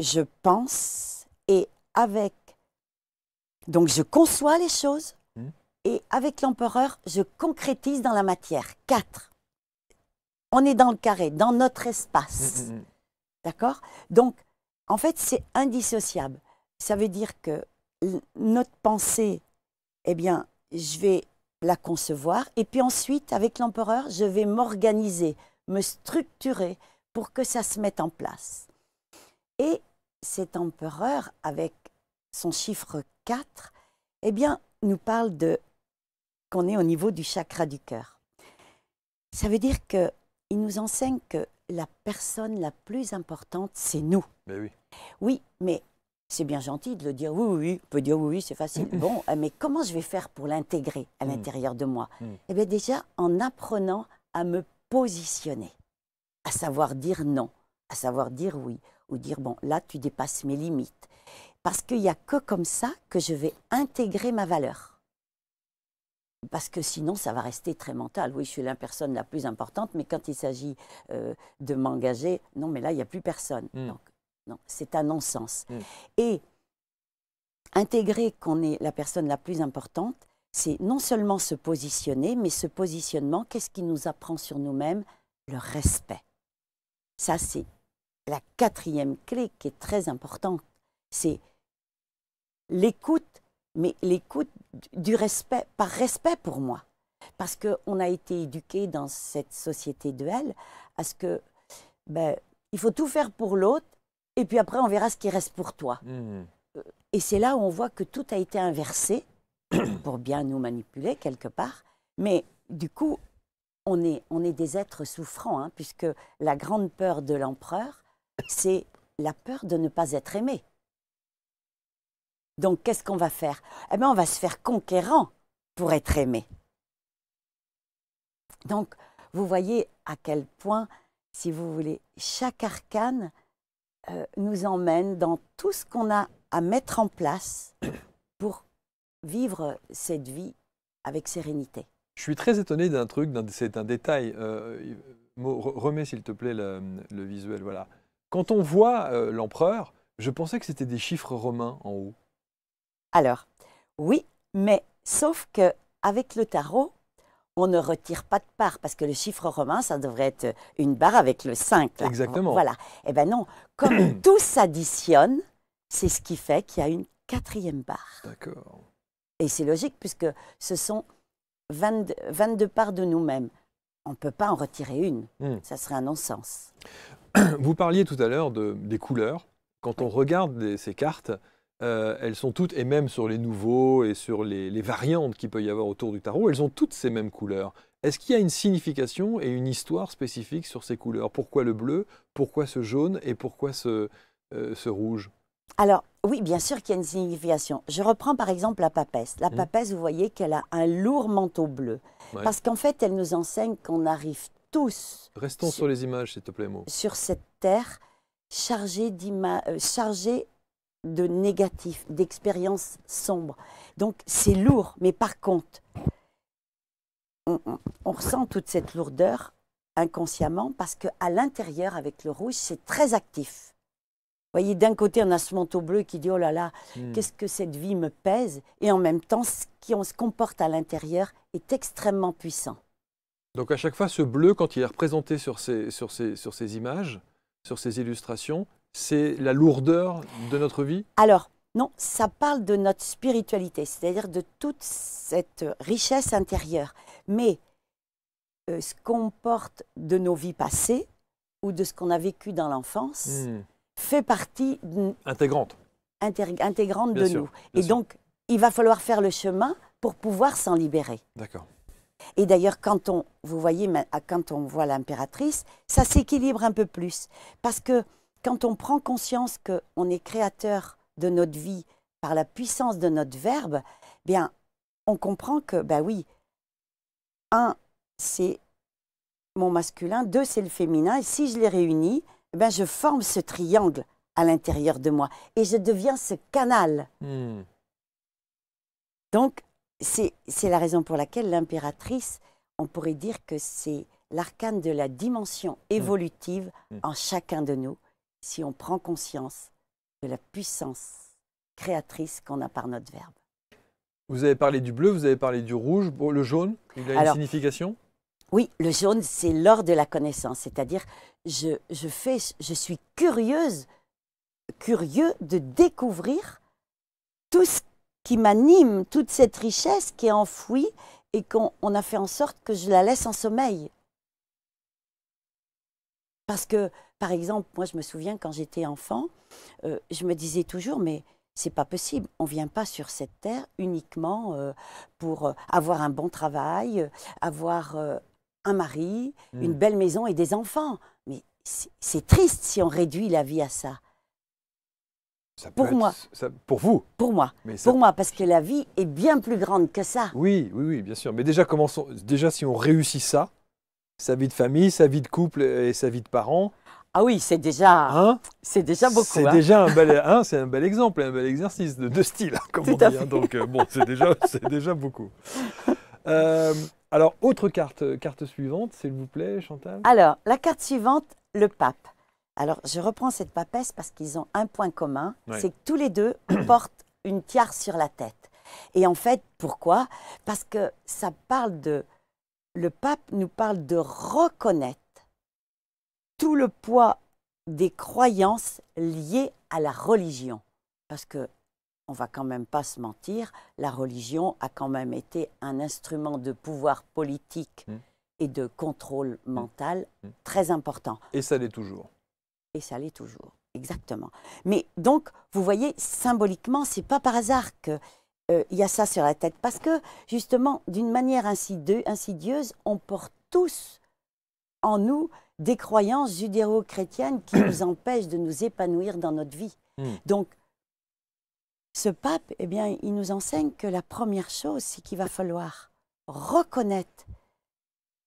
je pense, et avec... Donc, je conçois les choses, et avec l'empereur, je concrétise dans la matière. 4. On est dans le carré, dans notre espace. D'accord? Donc, en fait, c'est indissociable. Ça veut dire que notre pensée, eh bien, je vais la concevoir. Et puis ensuite, avec l'empereur, je vais m'organiser, me structurer pour que ça se mette en place. Et cet empereur, avec son chiffre 4, eh bien, nous parle de qu'on est au niveau du chakra du cœur. Ça veut dire qu'il nous enseigne que la personne la plus importante, c'est nous. Mais oui. Oui, mais c'est bien gentil de le dire. Oui, oui, oui. On peut dire oui, oui, c'est facile. Bon, mais comment je vais faire pour l'intégrer à l'intérieur de moi? Eh bien déjà, en apprenant à me positionner, à savoir dire non, à savoir dire oui, ou dire, bon, là, tu dépasses mes limites. Parce qu'il n'y a que comme ça que je vais intégrer ma valeur. Parce que sinon, ça va rester très mental. Oui, je suis la personne la plus importante, mais quand il s'agit de m'engager, non, mais là, il n'y a plus personne. Donc, non, c'est un non-sens. Et intégrer qu'on est la personne la plus importante, c'est non seulement se positionner, mais ce positionnement, qu'est-ce qui nous apprend sur nous-mêmes? Le respect. Ça, c'est la 4e clé qui est très importante. C'est l'écoute, mais l'écoute du respect, par respect pour moi. Parce qu'on a été éduqué dans cette société duelle à ce que, il faut tout faire pour l'autre, et puis après on verra ce qui reste pour toi. Et c'est là où on voit que tout a été inversé, pour bien nous manipuler quelque part, mais du coup, on est des êtres souffrants, hein, puisque la grande peur de l'empereur, c'est la peur de ne pas être aimé. Donc, qu'est-ce qu'on va faire? Eh bien, on va se faire conquérant pour être aimé. Donc, vous voyez à quel point, si vous voulez, chaque arcane nous emmène dans tout ce qu'on a à mettre en place pour vivre cette vie avec sérénité. Je suis très étonné d'un truc, c'est un détail. Remets s'il te plaît le visuel. Voilà. Quand on voit l'empereur, je pensais que c'était des chiffres romains en haut. Alors, oui, mais sauf qu'avec le tarot, on ne retire pas de part, parce que le chiffre romain, ça devrait être une barre avec le 5. Là. Exactement. Voilà. Eh bien non, comme tout s'additionne, c'est ce qui fait qu'il y a une 4e barre. D'accord. Et c'est logique, puisque ce sont 22 parts de nous-mêmes. On ne peut pas en retirer une. Ça serait un non-sens. Vous parliez tout à l'heure des couleurs. Quand on regarde ces cartes, elles sont toutes, et même sur les nouveaux et sur les variantes qu'il peut y avoir autour du tarot, elles ont toutes ces mêmes couleurs. Est-ce qu'il y a une signification et une histoire spécifique sur ces couleurs? Pourquoi le bleu? Pourquoi ce jaune? Et pourquoi ce rouge? Alors, oui, bien sûr qu'il y a une signification. Je reprends par exemple la papesse. La papesse, vous voyez qu'elle a un lourd manteau bleu. Ouais. Parce qu'en fait, elle nous enseigne qu'on arrive tous... Restons sur les images, s'il te plaît, Maud. Sur cette terre chargée de négatif, d'expériences sombres. Donc, c'est lourd, mais par contre, on ressent toute cette lourdeur inconsciemment parce qu'à l'intérieur, avec le rouge, c'est très actif. Vous voyez, d'un côté, on a ce manteau bleu qui dit « Oh là là, qu'est-ce que cette vie me pèse ?» Et en même temps, ce qu'on se comporte à l'intérieur est extrêmement puissant. Donc à chaque fois, ce bleu, quand il est représenté sur ces images, sur ces illustrations, c'est la lourdeur de notre vie? Alors, non, ça parle de notre spiritualité, c'est-à-dire de toute cette richesse intérieure. Mais ce qu'on porte de nos vies passées ou de ce qu'on a vécu dans l'enfance fait partie Intégrante. intégrante Bien de sûr, nous. bien Et sûr. donc, il va falloir faire le chemin pour pouvoir s'en libérer. D'accord. Et d'ailleurs, vous voyez, quand on voit l'impératrice, ça s'équilibre un peu plus. Parce que quand on prend conscience qu'on est créateur de notre vie par la puissance de notre verbe, bien, on comprend que, ben oui, un, c'est mon masculin, deux, c'est le féminin, et si je les réunis, ben, je forme ce triangle à l'intérieur de moi, et je deviens ce canal. Donc, c'est la raison pour laquelle l'impératrice, on pourrait dire que c'est l'arcane de la dimension évolutive en chacun de nous, si on prend conscience de la puissance créatrice qu'on a par notre verbe. Vous avez parlé du bleu, vous avez parlé du rouge. Bon, le jaune, il a une signification? Oui, le jaune, c'est l'or de la connaissance, c'est-à-dire je suis curieux de découvrir tout ce qui m'anime, toute cette richesse qui est enfouie et qu'on a fait en sorte que je la laisse en sommeil. Parce que, par exemple, moi je me souviens quand j'étais enfant, je me disais toujours, mais c'est pas possible, on vient pas sur cette terre uniquement pour avoir un bon travail, avoir un mari, une belle maison et des enfants. Mais c'est triste si on réduit la vie à ça. Pour moi. Pour vous? Pour moi. Mais ça... Pour moi, parce que la vie est bien plus grande que ça. Oui, oui, oui, bien sûr. Mais déjà, déjà si on réussit ça, sa vie de famille, sa vie de couple et sa vie de parents... Ah oui, c'est déjà beaucoup. C'est déjà un bel exemple, un bel exercice de style, comme on dit. Donc, bon, c'est déjà beaucoup. Alors, autre carte suivante, s'il vous plaît, Chantal. Alors, la carte suivante, le pape. Alors, je reprends cette papesse parce qu'ils ont un point commun, c'est que tous les deux portent une tiare sur la tête. Et en fait, pourquoi? Parce que ça parle le pape nous parle de reconnaître tout le poids des croyances liées à la religion. Parce que, on va quand même pas se mentir, la religion a quand même été un instrument de pouvoir politique et de contrôle mental très important. Et ça l'est toujours. Et ça l'est toujours, exactement. Mais donc, vous voyez, symboliquement, c'est pas par hasard qu'il y a ça sur la tête. Parce que, justement, d'une manière insidieuse, on porte tous en nous des croyances judéo-chrétiennes qui nous empêchent de nous épanouir dans notre vie. Donc, ce pape, eh bien, il nous enseigne que la première chose, c'est qu'il va falloir reconnaître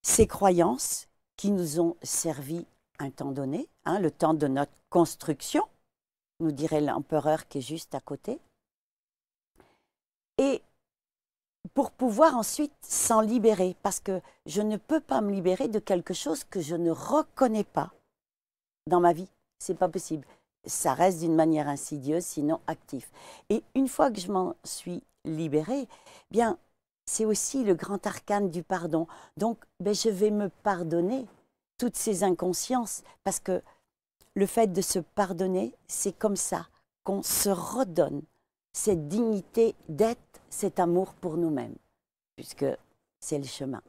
ces croyances qui nous ont servi un temps donné, le temps de notre construction, nous dirait l'empereur qui est juste à côté, et pour pouvoir ensuite s'en libérer, parce que je ne peux pas me libérer de quelque chose que je ne reconnais pas dans ma vie. C'est pas possible. Ça reste d'une manière insidieuse, sinon active. Et une fois que je m'en suis libérée, bien, c'est aussi le grand arcane du pardon. Donc, je vais me pardonner toutes ces inconsciences, parce que le fait de se pardonner, c'est comme ça qu'on se redonne cette dignité d'être, cet amour pour nous-mêmes, puisque c'est le chemin.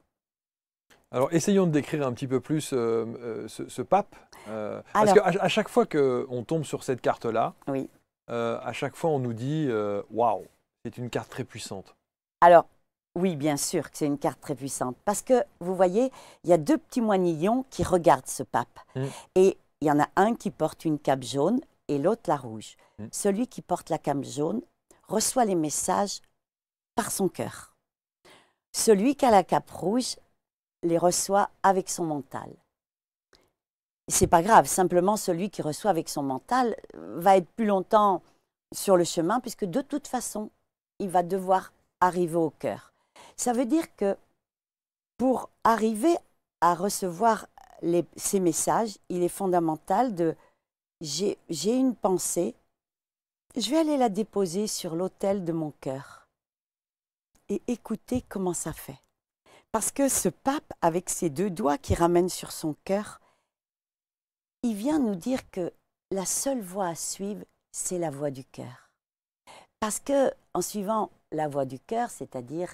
Alors, essayons de décrire un petit peu plus ce pape. Parce qu'à chaque fois qu'on tombe sur cette carte-là, à chaque fois on nous dit « Waouh, c'est une carte très puissante ». Alors, oui, bien sûr que c'est une carte très puissante. Parce que, vous voyez, il y a deux petits moinillons qui regardent ce pape. Et il y en a un qui porte une cape jaune et l'autre la rouge. Celui qui porte la cape jaune reçoit les messages par son cœur. Celui qui a la cape rouge les reçoit avec son mental. C'est pas grave, simplement celui qui reçoit avec son mental va être plus longtemps sur le chemin, puisque de toute façon, il va devoir arriver au cœur. Ça veut dire que pour arriver à recevoir ces messages, il est fondamental de j'ai une pensée, je vais aller la déposer sur l'autel de mon cœur et écouter comment ça fait. Parce que ce pape, avec ses deux doigts qui ramènent sur son cœur, il vient nous dire que la seule voie à suivre, c'est la voie du cœur. Parce que en suivant la voie du cœur, c'est-à-dire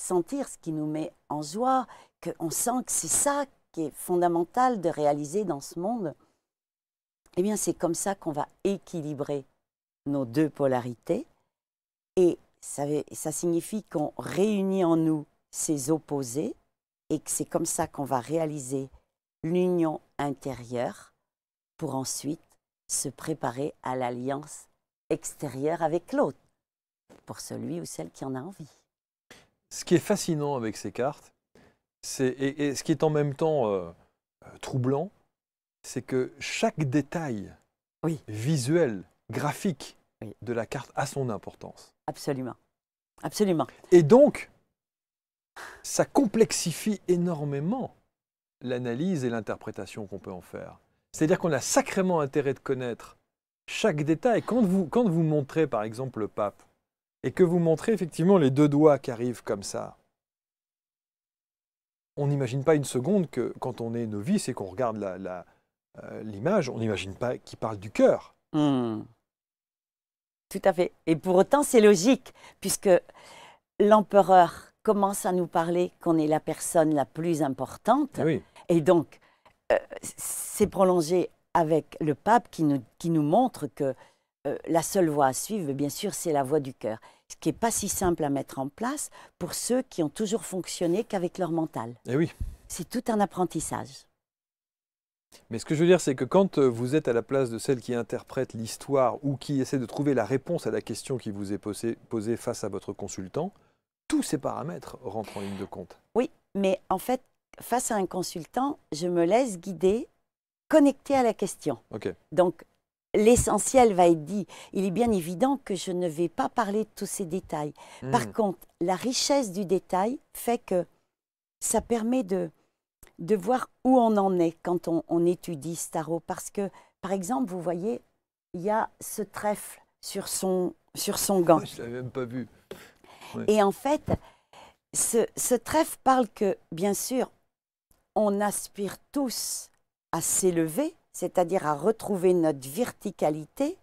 sentir ce qui nous met en joie, qu'on sent que c'est ça qui est fondamental de réaliser dans ce monde, eh bien c'est comme ça qu'on va équilibrer nos deux polarités. Et ça signifie qu'on réunit en nous ces opposés et que c'est comme ça qu'on va réaliser l'union intérieure pour ensuite se préparer à l'alliance extérieure avec l'autre, pour celui ou celle qui en a envie. Ce qui est fascinant avec ces cartes, et ce qui est en même temps troublant, c'est que chaque détail visuel, graphique de la carte a son importance. Absolument. Absolument. Et donc, ça complexifie énormément l'analyse et l'interprétation qu'on peut en faire. C'est-à-dire qu'on a sacrément intérêt de connaître chaque détail. Quand vous montrez, par exemple, le pape, et que vous montrez effectivement les deux doigts qui arrivent comme ça, on n'imagine pas une seconde que quand on est novice et qu'on regarde l'image, on n'imagine pas qu'il parle du cœur. Tout à fait. Et pour autant, c'est logique, puisque l'empereur commence à nous parler qu'on est la personne la plus importante. Oui. Et donc, c'est prolongé avec le pape qui nous montre que la seule voie à suivre, bien sûr, c'est la voie du cœur. Ce qui n'est pas si simple à mettre en place pour ceux qui ont toujours fonctionné qu'avec leur mental. Et oui. C'est tout un apprentissage. Mais ce que je veux dire, c'est que quand vous êtes à la place de celle qui interprète l'histoire ou qui essaie de trouver la réponse à la question qui vous est posée face à votre consultant, tous ces paramètres rentrent en ligne de compte. Oui, mais en fait, face à un consultant, je me laisse guider, connecté à la question. Okay. Donc, l'essentiel va être dit. Il est bien évident que je ne vais pas parler de tous ces détails. Par contre, la richesse du détail fait que ça permet de voir où on en est quand on étudie ce tarot. Parce que, par exemple, vous voyez, il y a ce trèfle sur son gant. Je ne l'avais même pas vu. Ouais. Et en fait, ce trèfle parle que, bien sûr, on aspire tous à s'élever, c'est-à-dire à retrouver notre verticalité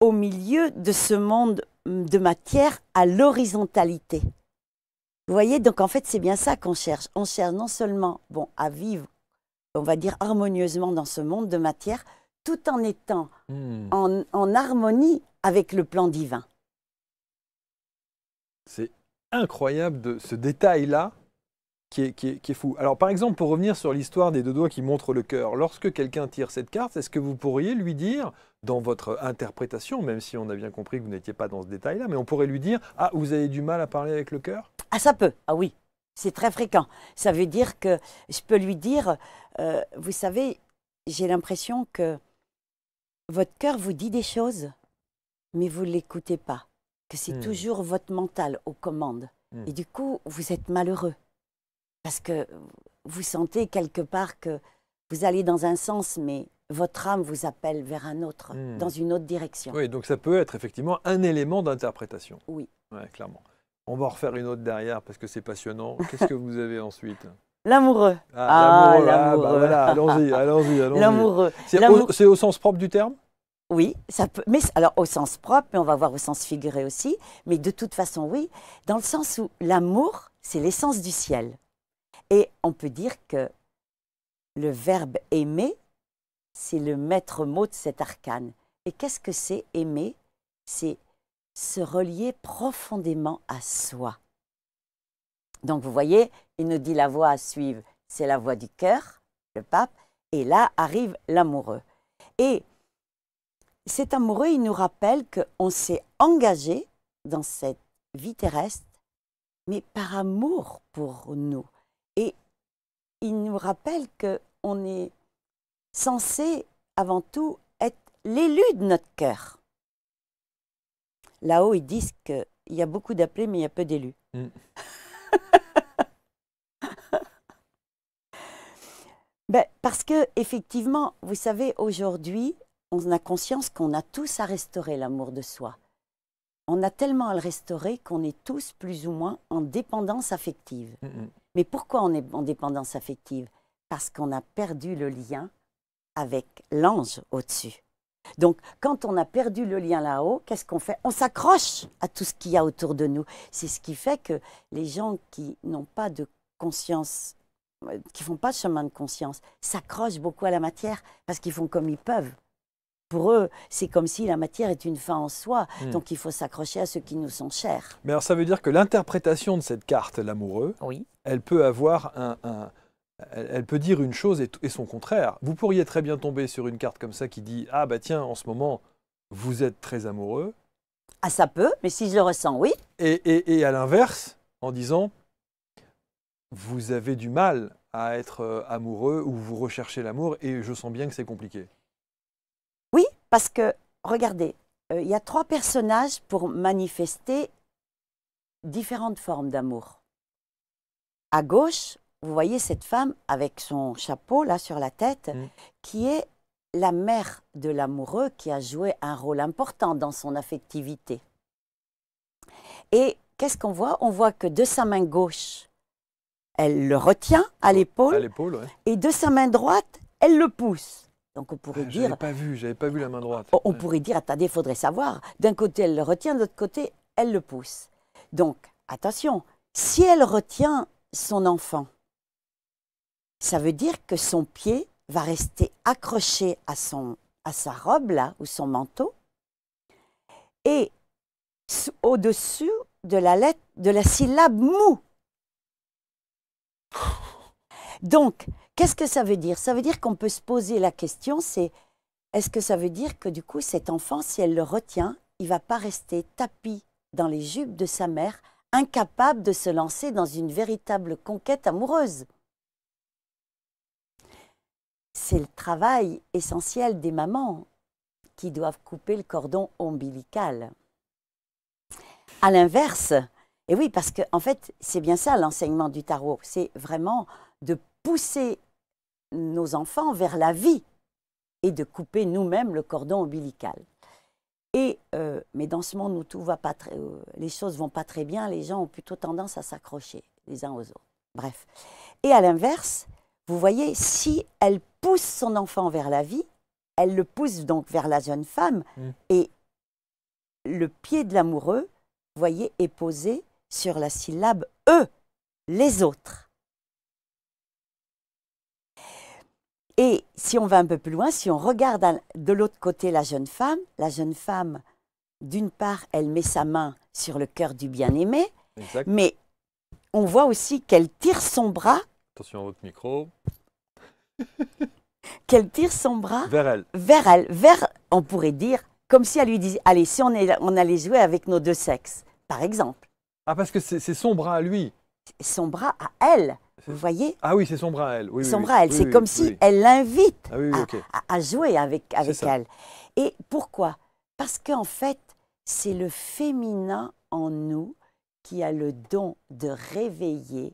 au milieu de ce monde de matière à l'horizontalité. Vous voyez, donc en fait, c'est bien ça qu'on cherche. On cherche non seulement à vivre, on va dire, harmonieusement dans ce monde de matière, tout en étant en harmonie avec le plan divin. C'est incroyable de ce détail-là qui est fou. Alors, par exemple, pour revenir sur l'histoire des deux doigts qui montrent le cœur, lorsque quelqu'un tire cette carte, est-ce que vous pourriez lui dire, dans votre interprétation, même si on a bien compris que vous n'étiez pas dans ce détail-là, mais on pourrait lui dire « Ah, vous avez du mal à parler avec le cœur ?» Ah, ça peut. Ah oui, c'est très fréquent. Ça veut dire que je peux lui dire, vous savez, j'ai l'impression que votre cœur vous dit des choses, mais vous ne l'écoutez pas, que c'est toujours votre mental aux commandes. Et du coup, vous êtes malheureux. Parce que vous sentez quelque part que vous allez dans un sens, mais votre âme vous appelle vers un autre, dans une autre direction. Oui, donc ça peut être effectivement un élément d'interprétation. Oui. Ouais, clairement. On va en refaire une autre derrière parce que c'est passionnant. Qu'est-ce que vous avez ensuite? L'amoureux. L'amoureux. L'amoureux. Bah voilà, allons-y. L'amoureux. C'est au sens propre du terme? Oui, ça peut. Mais alors au sens propre, mais on va voir au sens figuré aussi. Mais de toute façon, oui, dans le sens où l'amour, c'est l'essence du ciel. Et on peut dire que le verbe aimer, c'est le maître mot de cet arcane. Et qu'est-ce que c'est aimer? C'est se relier profondément à soi. Donc vous voyez, il nous dit la voie à suivre, c'est la voie du cœur, le pape, et là arrive l'amoureux. Et cet amoureux, il nous rappelle qu'on s'est engagé dans cette vie terrestre, mais par amour pour nous. Et il nous rappelle qu'on est censé, avant tout, être l'élu de notre cœur. Là-haut, ils disent qu'il y a beaucoup d'appelés, mais il y a peu d'élus. Parce que, effectivement, vous savez, aujourd'hui, on a conscience qu'on a tous à restaurer l'amour de soi. On a tellement à le restaurer qu'on est tous plus ou moins en dépendance affective. Mais pourquoi on est en dépendance affective? parce qu'on a perdu le lien avec l'ange au-dessus. Donc, quand on a perdu le lien là-haut, qu'est-ce qu'on fait? On s'accroche à tout ce qu'il y a autour de nous. C'est ce qui fait que les gens qui n'ont pas de conscience, qui font pas de chemin de conscience, s'accrochent beaucoup à la matière parce qu'ils font comme ils peuvent. Pour eux, c'est comme si la matière est une fin en soi, donc il faut s'accrocher à ceux qui nous sont chers. Mais alors ça veut dire que l'interprétation de cette carte, l'amoureux, Oui. elle peut avoir elle peut dire une chose et son contraire. Vous pourriez très bien tomber sur une carte comme ça qui dit « Ah bah tiens, en ce moment, vous êtes très amoureux. » Ah, ça peut, mais si je le ressens, oui. Et à l'inverse, en disant « Vous avez du mal à être amoureux ou vous recherchez l'amour et je sens bien que c'est compliqué. » Oui, parce que, regardez, il y a 3 personnages pour manifester différentes formes d'amour. À gauche, vous voyez cette femme avec son chapeau là sur la tête, qui est la mère de l'amoureux qui a joué un rôle important dans son affectivité. Et qu'est-ce qu'on voit? On voit que de sa main gauche, elle le retient à l'épaule, Ouais. et de sa main droite, elle le pousse. Donc on pourrait dire... J'avais pas vu la main droite. On pourrait dire, attendez, il faudrait savoir. D'un côté, elle le retient, de l'autre côté, elle le pousse. Donc, attention, si elle retient son enfant, ça veut dire que son pied va rester accroché à sa robe, là, ou son manteau, et au-dessus de la syllabe mou. Donc, qu'est-ce que ça veut dire? Ça veut dire qu'on peut se poser la question, c'est est-ce que ça veut dire que du coup, cet enfant, si elle le retient, il ne va pas rester tapi dans les jupes de sa mère, incapable de se lancer dans une véritable conquête amoureuse? C'est le travail essentiel des mamans qui doivent couper le cordon ombilical. À l'inverse, et oui, parce qu'en fait, c'est bien ça l'enseignement du tarot, c'est vraiment de pousser nos enfants vers la vie et de couper nous-mêmes le cordon ombilical. Mais dans ce monde où tout va pas les choses vont pas très bien, les gens ont plutôt tendance à s'accrocher les uns aux autres. Bref. Et à l'inverse, vous voyez, si elle pousse son enfant vers la vie, elle le pousse donc vers la jeune femme, et le pied de l'amoureux, vous voyez, est posé sur la syllabe « eux », les autres. Et si on va un peu plus loin, si on regarde de l'autre côté la jeune femme, d'une part, elle met sa main sur le cœur du bien-aimé, mais on voit aussi qu'elle tire son bras. Attention à votre micro. Qu'elle tire son bras vers elle. Vers, on pourrait dire, comme si elle lui disait, allez, si on allait jouer avec nos deux sexes, par exemple. Ah, parce que c'est son bras à lui. Son bras à elle. Vous voyez? Ah oui, c'est son bras à elle. Oui, son bras à elle, c'est comme si elle l'invite à jouer avec elle. Et pourquoi? Parce qu'en fait, c'est le féminin en nous qui a le don de réveiller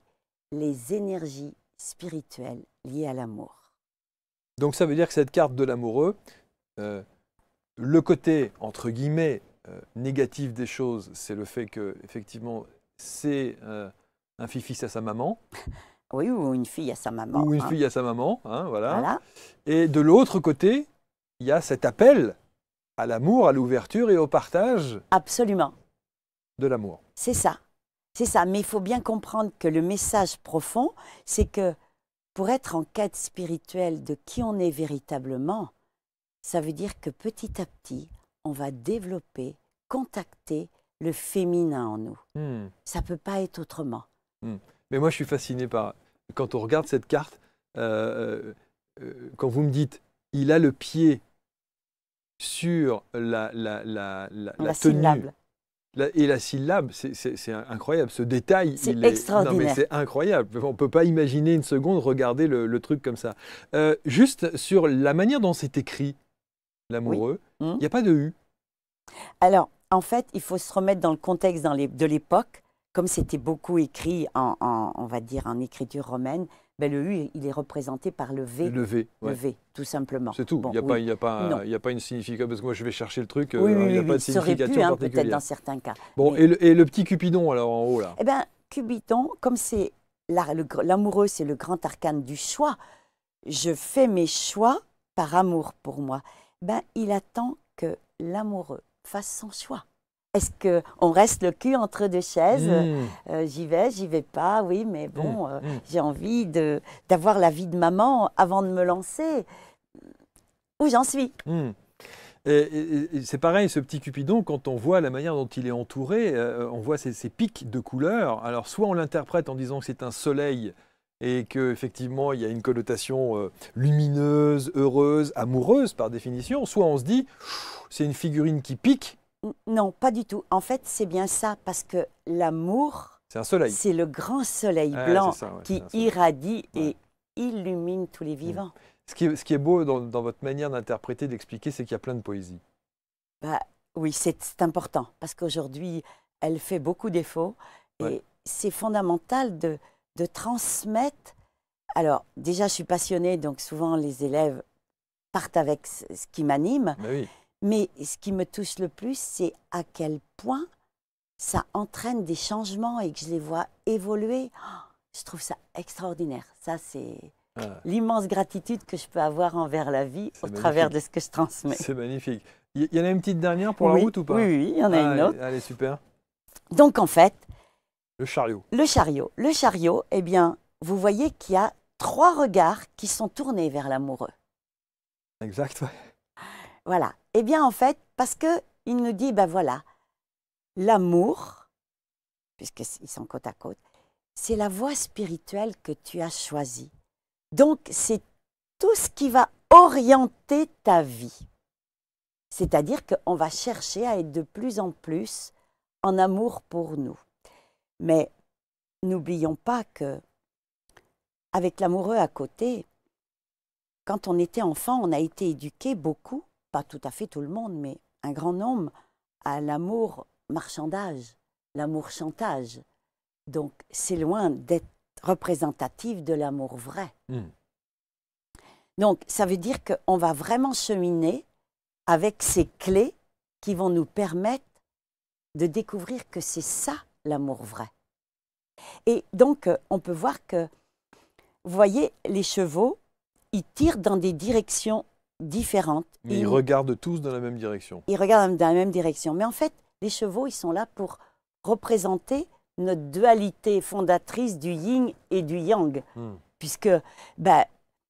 les énergies spirituelles liées à l'amour. Donc ça veut dire que cette carte de l'amoureux, le côté, entre guillemets, négatif des choses, c'est le fait que, effectivement, c'est un fils à sa maman. Oui, ou une fille à sa maman. Ou une fille à sa maman, voilà. Et de l'autre côté, il y a cet appel à l'amour, à l'ouverture et au partage. Absolument. De l'amour. C'est ça. C'est ça. Mais il faut bien comprendre que le message profond, c'est que pour être en quête spirituelle de qui on est véritablement, ça veut dire que petit à petit, on va développer, contacter le féminin en nous. Ça ne peut pas être autrement. Mais moi, je suis fasciné par... Quand on regarde cette carte, quand vous me dites, il a le pied sur la tenue et la syllabe, c'est incroyable. Ce détail, c'est extraordinaire. Non, mais c'est incroyable. On ne peut pas imaginer une seconde regarder le truc comme ça. Juste sur la manière dont c'est écrit, l'amoureux, il n'y a pas de U. Alors, en fait, il faut se remettre dans le contexte de l'époque. Comme c'était beaucoup écrit on va dire, en écriture romaine, ben le U, il est représenté par le V. Le V, le V, tout simplement. C'est tout. Bon, il n'y a pas une signification, parce que moi je vais chercher le truc, il n'y a pas de signification particulière. Peut-être dans certains cas. Bon, mais... et le petit Cupidon, alors, en haut, là? Eh bien, Cupidon, comme c'est l'amoureux, c'est le grand arcane du choix, je fais mes choix par amour pour moi, ben, il attend que l'amoureux fasse son choix. Est-ce qu'on reste le cul entre deux chaises? J'y vais pas, oui, mais bon, j'ai envie d'avoir la vie de maman avant de me lancer. Où j'en suis? Et c'est pareil, ce petit Cupidon, quand on voit la manière dont il est entouré, on voit ces pics de couleurs. Alors, soit on l'interprète en disant que c'est un soleil et qu'effectivement, il y a une connotation lumineuse, heureuse, amoureuse par définition, soit on se dit, c'est une figurine qui pique. Non, pas du tout. En fait, c'est bien ça, parce que l'amour, c'est un soleil. C'est le grand soleil blanc ça, ouais, qui irradie et illumine tous les vivants. Ce qui est beau dans votre manière d'interpréter, d'expliquer, c'est qu'il y a plein de poésie. Bah, oui, c'est important, parce qu'aujourd'hui, elle fait beaucoup défaut. Et c'est fondamental de transmettre. Alors, déjà, je suis passionnée, donc souvent les élèves partent avec ce qui m'anime. Mais ce qui me touche le plus, c'est à quel point ça entraîne des changements et que je les vois évoluer. Oh, je trouve ça extraordinaire. Ça, c'est l'immense gratitude que je peux avoir envers la vie au travers de ce que je transmets. C'est magnifique. Il y en a une petite dernière pour la route ou pas? Oui, il y en a une autre. Allez, super. Donc, en fait... Le chariot. Le chariot, eh bien, vous voyez qu'il y a 3 regards qui sont tournés vers l'amoureux. Exact, ouais. Voilà. Eh bien, en fait, parce qu'il nous dit, ben voilà, l'amour, puisqu'ils sont côte à côte, c'est la voie spirituelle que tu as choisie. Donc, c'est tout ce qui va orienter ta vie. C'est-à-dire qu'on va chercher à être de plus en plus en amour pour nous. Mais n'oublions pas que, avec l'amoureux à côté, quand on était enfant, on a été éduqué beaucoup, pas tout à fait tout le monde, mais un grand nombre, à l'amour marchandage, l'amour chantage. Donc, c'est loin d'être représentatif de l'amour vrai. Donc, ça veut dire qu'on va vraiment cheminer avec ces clés qui vont nous permettre de découvrir que c'est ça l'amour vrai. Et donc, on peut voir que, vous voyez, les chevaux, ils tirent dans des directions différentes. Mais ils regardent tous dans la même direction. Ils regardent dans la même direction. Mais en fait, les chevaux, ils sont là pour représenter notre dualité fondatrice du yin et du yang. Puisque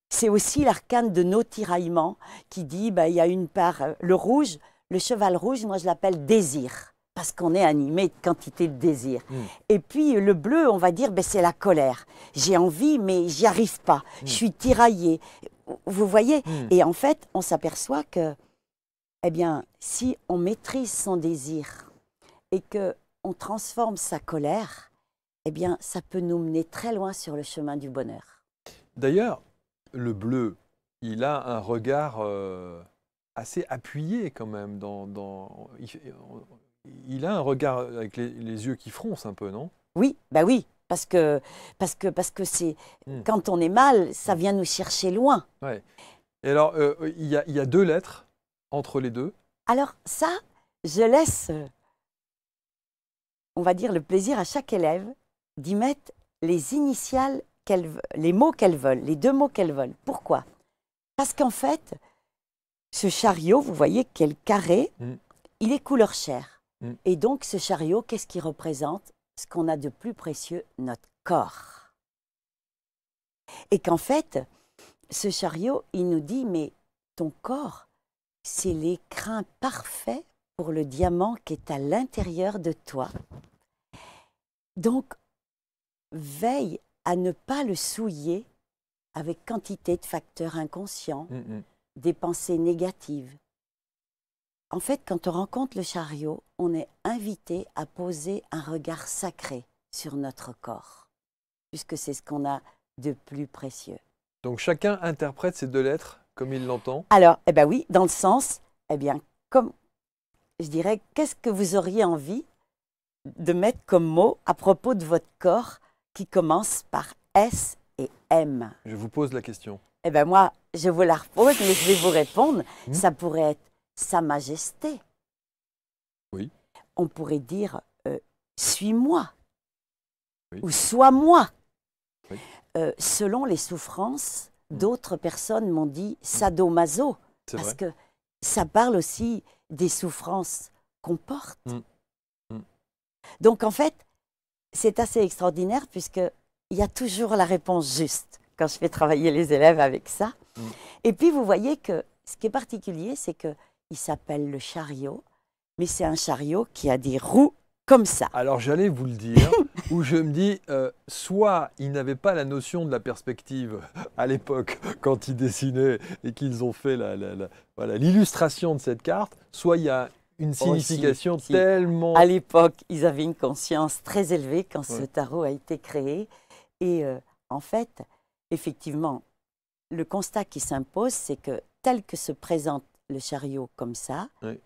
c'est aussi l'arcane de nos tiraillements qui dit, il y a une part, le rouge, le cheval rouge, moi je l'appelle désir. Parce qu'on est animé de quantité de désir. Et puis le bleu, on va dire, c'est la colère. J'ai envie, mais j'y arrive pas. Je suis tiraillée. Vous voyez? Et en fait, on s'aperçoit que, eh bien, si on maîtrise son désir et qu'on transforme sa colère, eh bien, ça peut nous mener très loin sur le chemin du bonheur. D'ailleurs, le bleu, il a un regard assez appuyé quand même. Il a un regard avec les yeux qui froncent un peu, non? Oui, oui, parce que c'est quand on est mal, ça vient nous chercher loin. Ouais. Et alors, il y a 2 lettres entre les deux. Alors ça, je laisse, on va dire, le plaisir à chaque élève d'y mettre les initiales, les mots qu'elles veulent, les 2 mots qu'elles veulent. Pourquoi? Parce qu'en fait, ce chariot, vous voyez quel carré, il est couleur chair. Et donc, ce chariot, qu'est-ce qu'il représente? Ce qu'on a de plus précieux, notre corps. Et qu'en fait, ce chariot, il nous dit, mais ton corps, c'est l'écrin parfait pour le diamant qui est à l'intérieur de toi. Donc, veille à ne pas le souiller avec quantité de facteurs inconscients, des pensées négatives. En fait, quand on rencontre le chariot, on est invité à poser un regard sacré sur notre corps, puisque c'est ce qu'on a de plus précieux. Donc chacun interprète ces 2 lettres comme il l'entend? Alors, oui, dans le sens, comme je dirais, qu'est-ce que vous auriez envie de mettre comme mot à propos de votre corps qui commence par S et M? Je vous pose la question. Moi, je vous la repose, mais je vais vous répondre. Ça pourrait être Sa Majesté. Oui. On pourrait dire suis-moi ou sois-moi. Oui. Selon les souffrances d'autres personnes m'ont dit sadomaso, C'est parce vrai. que ça parle aussi des souffrances qu'on porte. Donc en fait, c'est assez extraordinaire puisqu'il y a toujours la réponse juste quand je fais travailler les élèves avec ça. Et puis vous voyez que ce qui est particulier, c'est qu'il s'appelle le chariot, mais c'est un chariot qui a des roues comme ça. Alors j'allais vous le dire, où je me dis, soit ils n'avaient pas la notion de la perspective à l'époque quand ils dessinaient et qu'ils ont fait voilà, l'illustration de cette carte, soit il y a une signification si. tellement... À l'époque, ils avaient une conscience très élevée quand ce Ouais. tarot a été créé. Et en fait, effectivement, le constat qui s'impose, c'est que tel que se présente le chariot comme ça, Oui.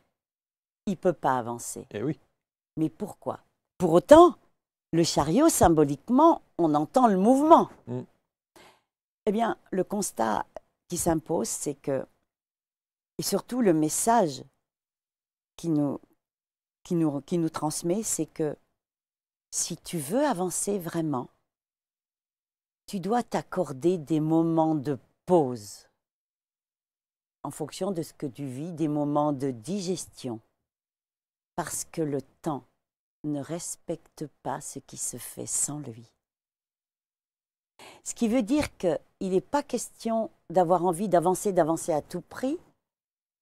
il ne peut pas avancer. Eh oui. Mais pourquoi? Pour autant, le chariot, symboliquement, on entend le mouvement. Eh bien, le constat qui s'impose, c'est que, et surtout le message qui nous transmet, c'est que si tu veux avancer vraiment, tu dois t'accorder des moments de pause en fonction de ce que tu vis, des moments de digestion, parce que le temps ne respecte pas ce qui se fait sans lui. Ce qui veut dire qu'il n'est pas question d'avoir envie d'avancer à tout prix,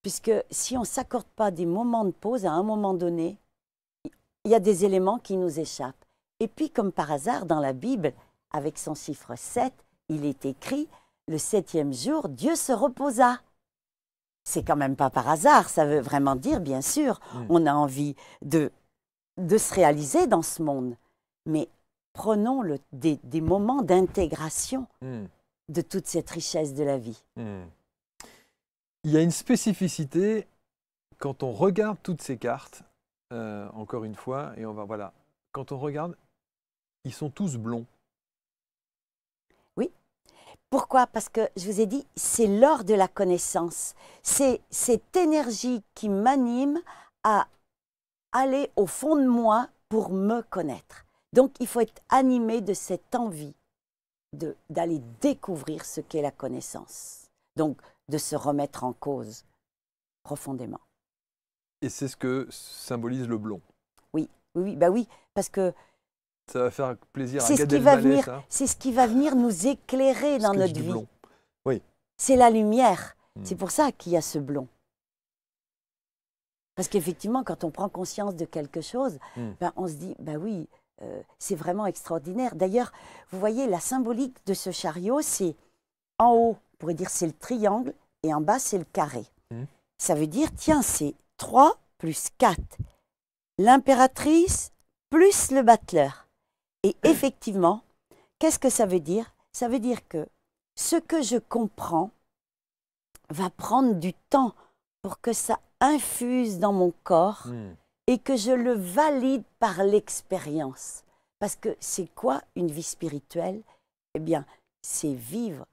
puisque si on ne s'accorde pas des moments de pause, à un moment donné, il y a des éléments qui nous échappent. Et puis, comme par hasard, dans la Bible, avec son chiffre 7, il est écrit « Le 7e jour, Dieu se reposa ». C'est quand même pas par hasard, ça veut vraiment dire, bien sûr, on a envie de se réaliser dans ce monde. Mais prenons des moments d'intégration de toute cette richesse de la vie. Il y a une spécificité quand on regarde toutes ces cartes, encore une fois, et voilà, quand on regarde, ils sont tous blonds. Oui. Pourquoi? Parce que, je vous ai dit, c'est l'or de la connaissance. C'est cette énergie qui m'anime à aller au fond de moi pour me connaître. Donc, il faut être animé de cette envie d'aller découvrir ce qu'est la connaissance. Donc, de se remettre en cause profondément. Et c'est ce que symbolise le blond. Oui, bah oui, parce que ça va faire plaisir à c'est Gad Elmaleh, ça. C'est ce qui va venir nous éclairer dans notre vie. Blond. Oui. C'est la lumière. C'est pour ça qu'il y a ce blond. Parce qu'effectivement, quand on prend conscience de quelque chose, ben, on se dit, ben oui, c'est vraiment extraordinaire. D'ailleurs, vous voyez, la symbolique de ce chariot, c'est en haut, on pourrait dire c'est le triangle, et en bas, c'est le carré. Ça veut dire, tiens, c'est 3 plus 4. L'impératrice plus le battleur. Et effectivement, qu'est-ce que ça veut dire? Ça veut dire que ce que je comprends va prendre du temps pour que ça infuse dans mon corps et que je le valide par l'expérience. Parce que c'est quoi une vie spirituelle? Eh bien, c'est vivre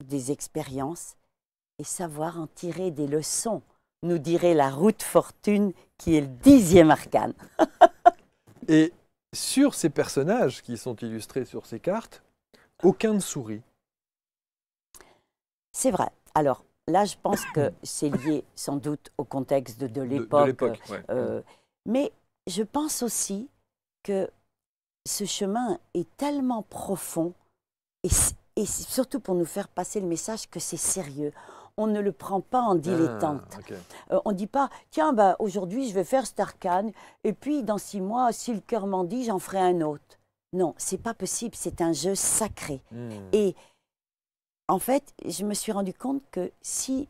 des expériences et savoir en tirer des leçons, nous dirait la route fortune qui est le 10e arcane. Et sur ces personnages qui sont illustrés sur ces cartes, aucun ne sourit. C'est vrai. Alors, là, je pense que c'est lié sans doute au contexte de l'époque. Ouais. Mais je pense aussi que ce chemin est tellement profond et surtout pour nous faire passer le message que c'est sérieux. On ne le prend pas en dilettante. Okay. On ne dit pas, tiens, bah, aujourd'hui, je vais faire cet arcane et puis dans 6 mois, si le cœur m'en dit, j'en ferai un autre. Non, c'est pas possible. C'est un jeu sacré. Et en fait, je me suis rendu compte que si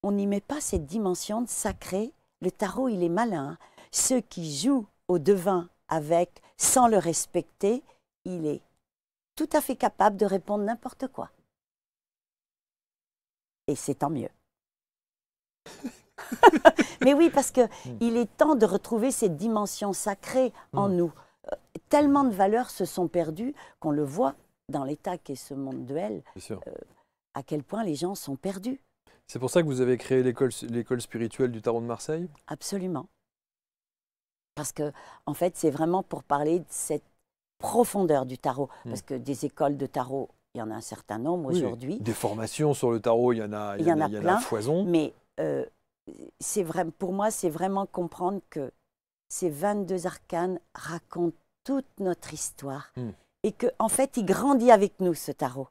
on n'y met pas cette dimension de sacré, le tarot, il est malin. Ceux qui jouent au devin avec, sans le respecter, il est tout à fait capable de répondre n'importe quoi. Et c'est tant mieux. Mais oui, parce qu'il est temps de retrouver cette dimension sacrée en nous. Tellement de valeurs se sont perdues qu'on le voit dans l'état qu'est ce monde duel, à quel point les gens sont perdus. C'est pour ça que vous avez créé l'école spirituelle du tarot de Marseille? Absolument. Parce que, en fait, c'est vraiment pour parler de cette profondeur du tarot. Parce que des écoles de tarot, il il y en a un certain nombre Oui, aujourd'hui. des formations sur le tarot, il y en a, Il y en a il y en a plein, à foison. mais pour moi, c'est vraiment comprendre que ces 22 arcanes racontent toute notre histoire et qu'en fait, il grandit avec nous, ce tarot.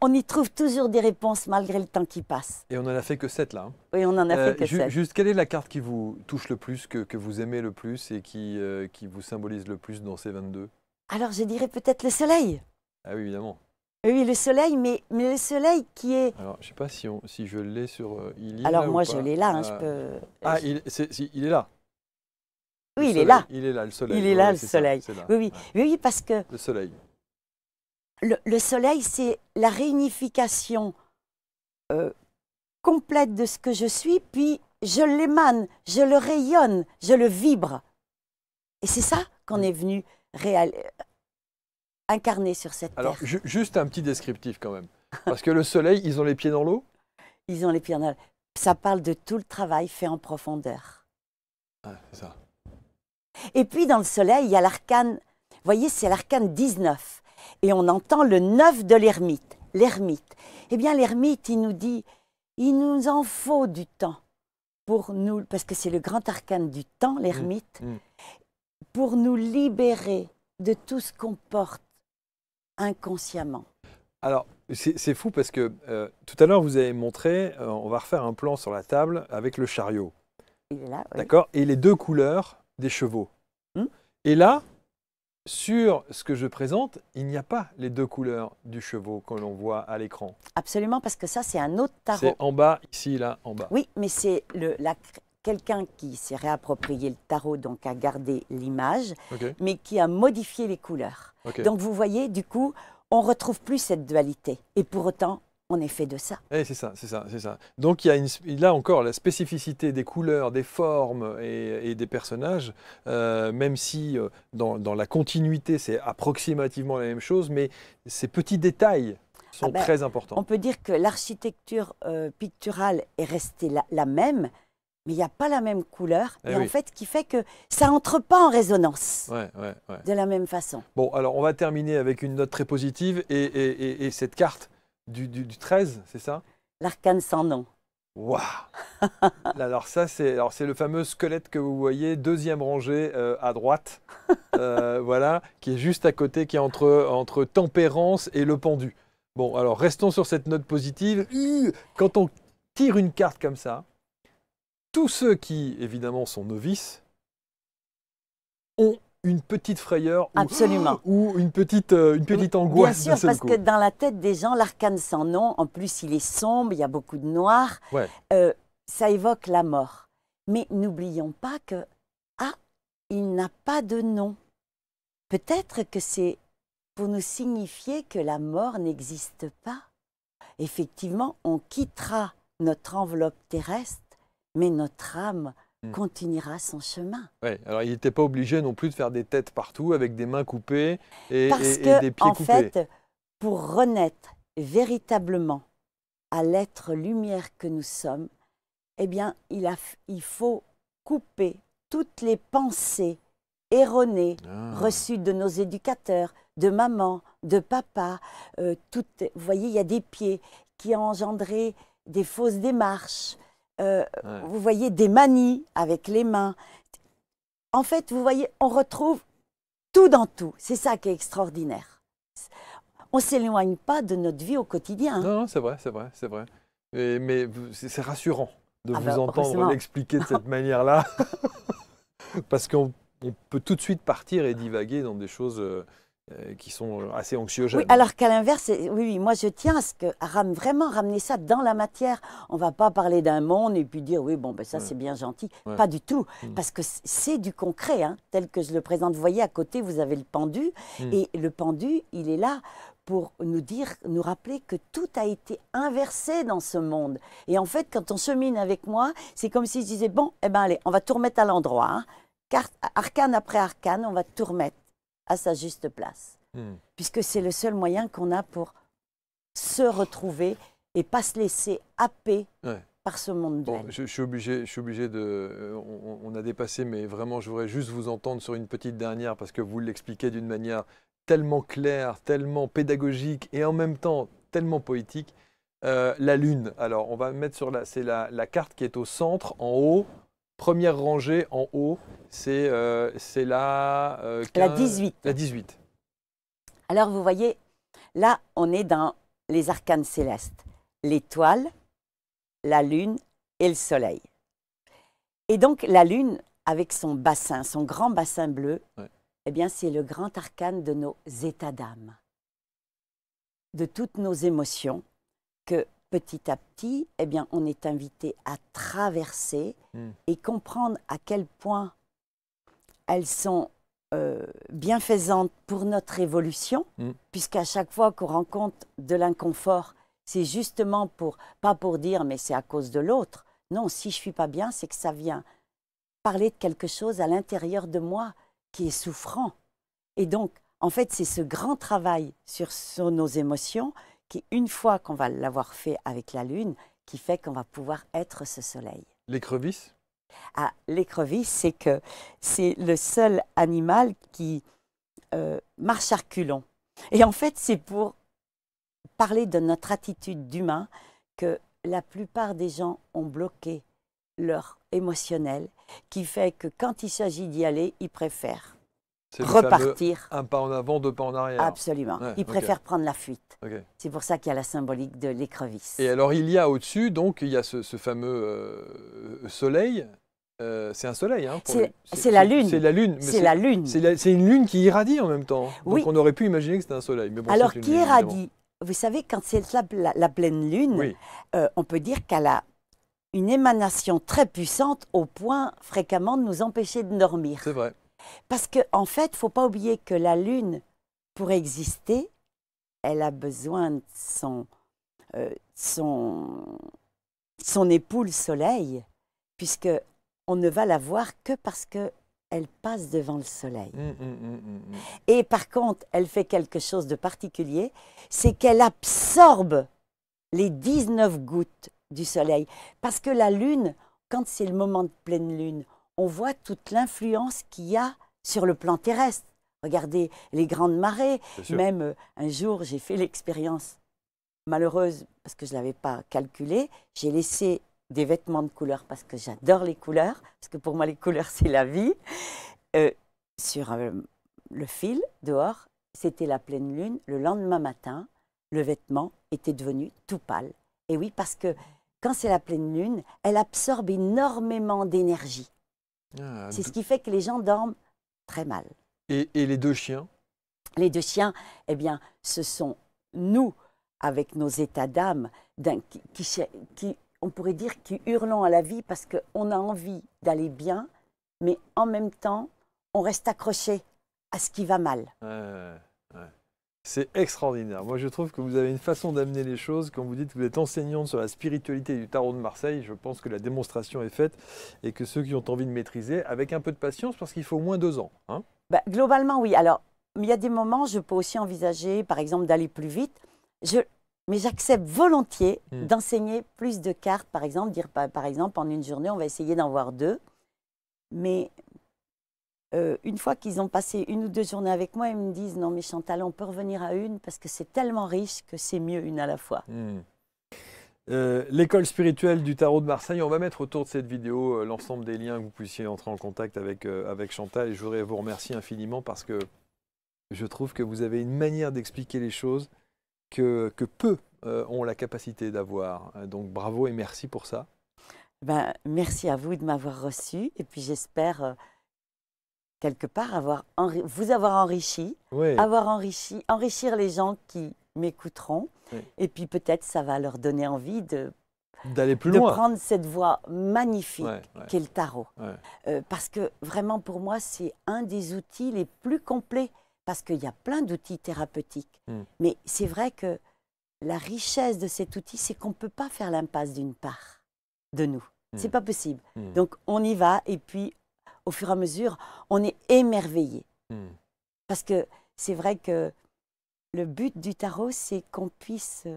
On y trouve toujours des réponses malgré le temps qui passe. Et on n'en a fait que 7 là. Hein. Oui, on n'en a fait que 7. Juste, quelle est la carte qui vous touche le plus, que vous aimez le plus et qui vous symbolise le plus dans ces 22? Alors, je dirais peut-être le soleil. Ah oui, évidemment. Oui, le soleil, mais le soleil qui est... Alors, je ne sais pas si je l'ai sur... il y est Alors, là moi, ou je pas? l'ai là, hein, je peux... Ah, il est là. Oui, il soleil, est là. Il est là, le soleil. Il est là, Ouais, le c'est ça, soleil. c'est là. Oui, oui, Ouais. oui, parce que Le soleil. le soleil, c'est la réunification complète de ce que je suis, puis je l'émane, je le rayonne, je le vibre. Et c'est ça qu'on est venu incarner sur cette Alors, terre. juste un petit descriptif quand même. Parce que le soleil, ils ont les pieds dans l'eau? Ils ont les pieds dans l'eau. Ça parle de tout le travail fait en profondeur. Ah, c'est ça. Et puis dans le soleil, il y a l'arcane, vous voyez, c'est l'arcane 19. Et on entend le 9 de l'ermite. L'ermite. Eh bien, l'ermite, il nous dit, il nous en faut du temps pour nous, parce que c'est le grand arcane du temps, l'ermite, pour nous libérer de tout ce qu'on porte inconsciemment. Alors, c'est fou parce que tout à l'heure, vous avez montré, on va refaire un plan sur la table avec le chariot. Il est là, oui. D'accord? Et les deux couleurs des chevaux. Et là, sur ce que je présente, il n'y a pas les deux couleurs du cheval que l'on voit à l'écran. Absolument, parce que ça, c'est un autre tarot. C'est en bas, ici, là, en bas. Oui, mais c'est quelqu'un qui s'est réapproprié le tarot, donc a gardé l'image, mais qui a modifié les couleurs. Donc vous voyez, du coup, on ne retrouve plus cette dualité. Et pour autant, on est fait de ça. Eh, c'est ça, c'est ça, c'est ça. Donc il a encore la spécificité des couleurs, des formes et des personnages, même si dans la continuité, c'est approximativement la même chose, mais ces petits détails sont très importants. On peut dire que l'architecture picturale est restée la même, mais il n'y a pas la même couleur, et en fait, ce qui fait que ça n'entre pas en résonance de la même façon. Bon, alors on va terminer avec une note très positive, et cette carte du 13, c'est ça? L'arcane sans nom. Waouh! Alors ça, c'est le fameux squelette que vous voyez, deuxième rangée à droite, voilà, qui est juste à côté, qui est entre tempérance et le pendu. Bon, alors restons sur cette note positive. Quand on tire une carte comme ça, tous ceux qui, évidemment, sont novices, ont une petite frayeur ou une petite angoisse. Bien sûr, parce que dans la tête des gens, l'arcane sans nom, en plus il est sombre, il y a beaucoup de noir, ça évoque la mort. Mais n'oublions pas que, il n'a pas de nom. Peut-être que c'est pour nous signifier que la mort n'existe pas. Effectivement, on quittera notre enveloppe terrestre, mais notre âme continuera son chemin. Oui, alors il n'était pas obligé non plus de faire des têtes partout avec des mains coupées et des pieds coupés. En fait, pour renaître véritablement à l'être lumière que nous sommes, eh bien, il faut couper toutes les pensées erronées reçues de nos éducateurs, de maman, de papa. Vous voyez, il y a des pieds qui ont engendré des fausses démarches. Vous voyez des manies avec les mains. En fait, vous voyez, on retrouve tout dans tout. C'est ça qui est extraordinaire. On ne s'éloigne pas de notre vie au quotidien. Hein. Non, c'est vrai, c'est vrai, c'est vrai. Mais c'est rassurant de vous entendre l'expliquer de cette manière-là. Parce qu'on peut tout de suite partir et divaguer dans des choses qui sont assez anxiogènes. Oui, alors qu'à l'inverse, oui, moi je tiens à ce que vraiment ramener ça dans la matière. On ne va pas parler d'un monde et puis dire oui, bon, ben ça c'est bien gentil. Pas du tout, parce que c'est du concret, hein, tel que je le présente. Vous voyez, à côté, vous avez le pendu, et le pendu, il est là pour nous rappeler que tout a été inversé dans ce monde. Et en fait, quand on chemine avec moi, c'est comme si je disais, bon, eh ben allez, on va tout remettre à l'endroit. Hein. Arcane après arcane, on va tout remettre à sa juste place. Puisque c'est le seul moyen qu'on a pour se retrouver et pas se laisser happer par ce monde duel. Bon, je suis obligé de... On a dépassé, mais vraiment, je voudrais juste vous entendre sur une petite dernière, parce que vous l'expliquez d'une manière tellement clair, tellement pédagogique et en même temps tellement poétique. La Lune. Alors, on va mettre sur c'est la carte qui est au centre, en haut. Première rangée en haut, c'est La 18. la 18. Alors, vous voyez, là, on est dans les arcanes célestes. L'étoile, la lune et le soleil. Et donc, la lune, avec son bassin, son grand bassin bleu, ouais. Eh bien, c'est le grand arcane de nos états d'âme, de toutes nos émotions, que petit à petit, eh bien, on est invité à traverser et comprendre à quel point elles sont bienfaisantes pour notre évolution, puisqu'à chaque fois qu'on rencontre de l'inconfort, c'est justement pas pour dire mais c'est à cause de l'autre. Non, si je ne suis pas bien, c'est que ça vient parler de quelque chose à l'intérieur de moi qui est souffrant. Et donc, en fait, c'est ce grand travail sur nos émotions qui, une fois qu'on va l'avoir fait avec la Lune, qui fait qu'on va pouvoir être ce soleil. L'écrevisse? Ah, l'écrevisse, c'est que c'est le seul animal qui marche à reculons. Et en fait, c'est pour parler de notre attitude d'humain que la plupart des gens ont bloqué leur émotionnel, qui fait que quand il s'agit d'y aller, ils préfèrent repartir. Un pas en avant, deux pas en arrière. Absolument. Ouais, ils préfèrent prendre la fuite. Okay. C'est pour ça qu'il y a la symbolique de l'écrevisse. Et alors, il y a au-dessus, donc, il y a ce fameux soleil. C'est un soleil, hein, c'est la Lune. C'est la Lune. C'est la Lune. C'est une Lune qui irradie en même temps. Oui. Donc, on aurait pu imaginer que c'était un soleil. Mais bon, alors, qui irradie, vous savez, quand c'est la pleine Lune, oui. On peut dire qu'elle a une émanation très puissante au point fréquemment de nous empêcher de dormir. C'est vrai. Parce qu'en fait, il ne faut pas oublier que la Lune, pour exister, elle a besoin de son époux, le Soleil, puisque on ne va la voir que parce qu'elle passe devant le Soleil. Et par contre, elle fait quelque chose de particulier, c'est qu'elle absorbe les 19 gouttes du Soleil. Parce que la Lune, quand c'est le moment de pleine Lune, on voit toute l'influence qu'il y a sur le plan terrestre. Regardez les grandes marées. Même un jour, j'ai fait l'expérience malheureuse, parce que je ne l'avais pas calculé. J'ai laissé des vêtements de couleur, parce que j'adore les couleurs, parce que pour moi, les couleurs, c'est la vie. Sur le fil, dehors, c'était la pleine lune. Le lendemain matin, le vêtement était devenu tout pâle. Et oui, parce que quand c'est la pleine lune, elle absorbe énormément d'énergie. C'est ce qui fait que les gens dorment très mal. Et les deux chiens? Les deux chiens, eh bien, ce sont nous, avec nos états d'âme, qui, on pourrait dire, qui hurlons à la vie parce qu'on a envie d'aller bien, mais en même temps, on reste accroché à ce qui va mal. C'est extraordinaire. Moi, je trouve que vous avez une façon d'amener les choses. Quand vous dites que vous êtes enseignante sur la spiritualité du tarot de Marseille, je pense que la démonstration est faite et que ceux qui ont envie de maîtriser, avec un peu de patience, parce qu'il faut au moins 2 ans. Hein. Globalement, oui. Alors, il y a des moments, je peux aussi envisager, par exemple, d'aller plus vite. Mais j'accepte volontiers d'enseigner plus de cartes, par exemple, dire par exemple, en une journée, on va essayer d'en voir 2. Mais une fois qu'ils ont passé 1 ou 2 journées avec moi, ils me disent « Non, mais Chantal, on peut revenir à une parce que c'est tellement riche que c'est mieux une à la fois. » L'école spirituelle du tarot de Marseille, on va mettre autour de cette vidéo l'ensemble des liens que vous puissiez entrer en contact avec Chantal. Et je voudrais vous remercier infiniment parce que je trouve que vous avez une manière d'expliquer les choses que peu ont la capacité d'avoir. Donc bravo et merci pour ça. Merci à vous de m'avoir reçu et puis j'espère quelque part vous avoir enrichi, oui. enrichir les gens qui m'écouteront oui. Et puis peut-être ça va leur donner envie d'aller plus loin, de prendre cette voie magnifique qu'est le tarot. Parce que vraiment pour moi c'est un des outils les plus complets parce qu'il y a plein d'outils thérapeutiques. Mais c'est vrai que la richesse de cet outil, c'est qu'on ne peut pas faire l'impasse d'une part de nous. C'est pas possible. Donc on y va et puis au fur et à mesure, on est émerveillé. Parce que c'est vrai que le but du tarot, c'est qu'on puisse,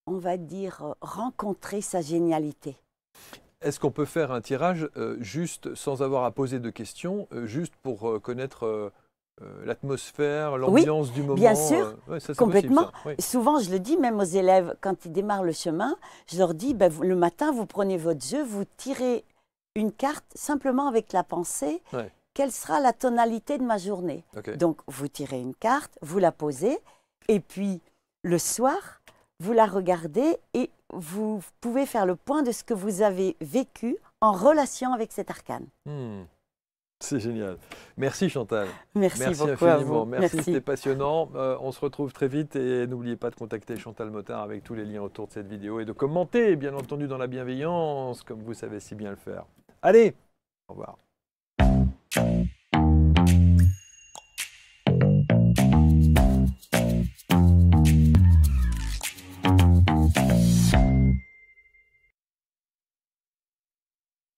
on va dire, rencontrer sa génialité. Est-ce qu'on peut faire un tirage juste sans avoir à poser de questions, juste pour connaître l'atmosphère, l'ambiance du moment. bien sûr, Ouais, ça, c'est complètement. possible, ça. Oui. Souvent, je le dis même aux élèves, quand ils démarrent le chemin, je leur dis, ben, le matin, vous prenez votre jeu, vous tirez une carte simplement avec la pensée, Ouais. quelle sera la tonalité de ma journée. Ok. Donc, vous tirez une carte, vous la posez, et puis le soir, vous la regardez et vous pouvez faire le point de ce que vous avez vécu en relation avec cet arcane. C'est génial. Merci Chantal. Merci beaucoup à infiniment. vous. Merci, c'était passionnant. On se retrouve très vite et n'oubliez pas de contacter Chantal Motard avec tous les liens autour de cette vidéo et de commenter, bien entendu, dans la bienveillance, comme vous savez si bien le faire. Allez, au revoir.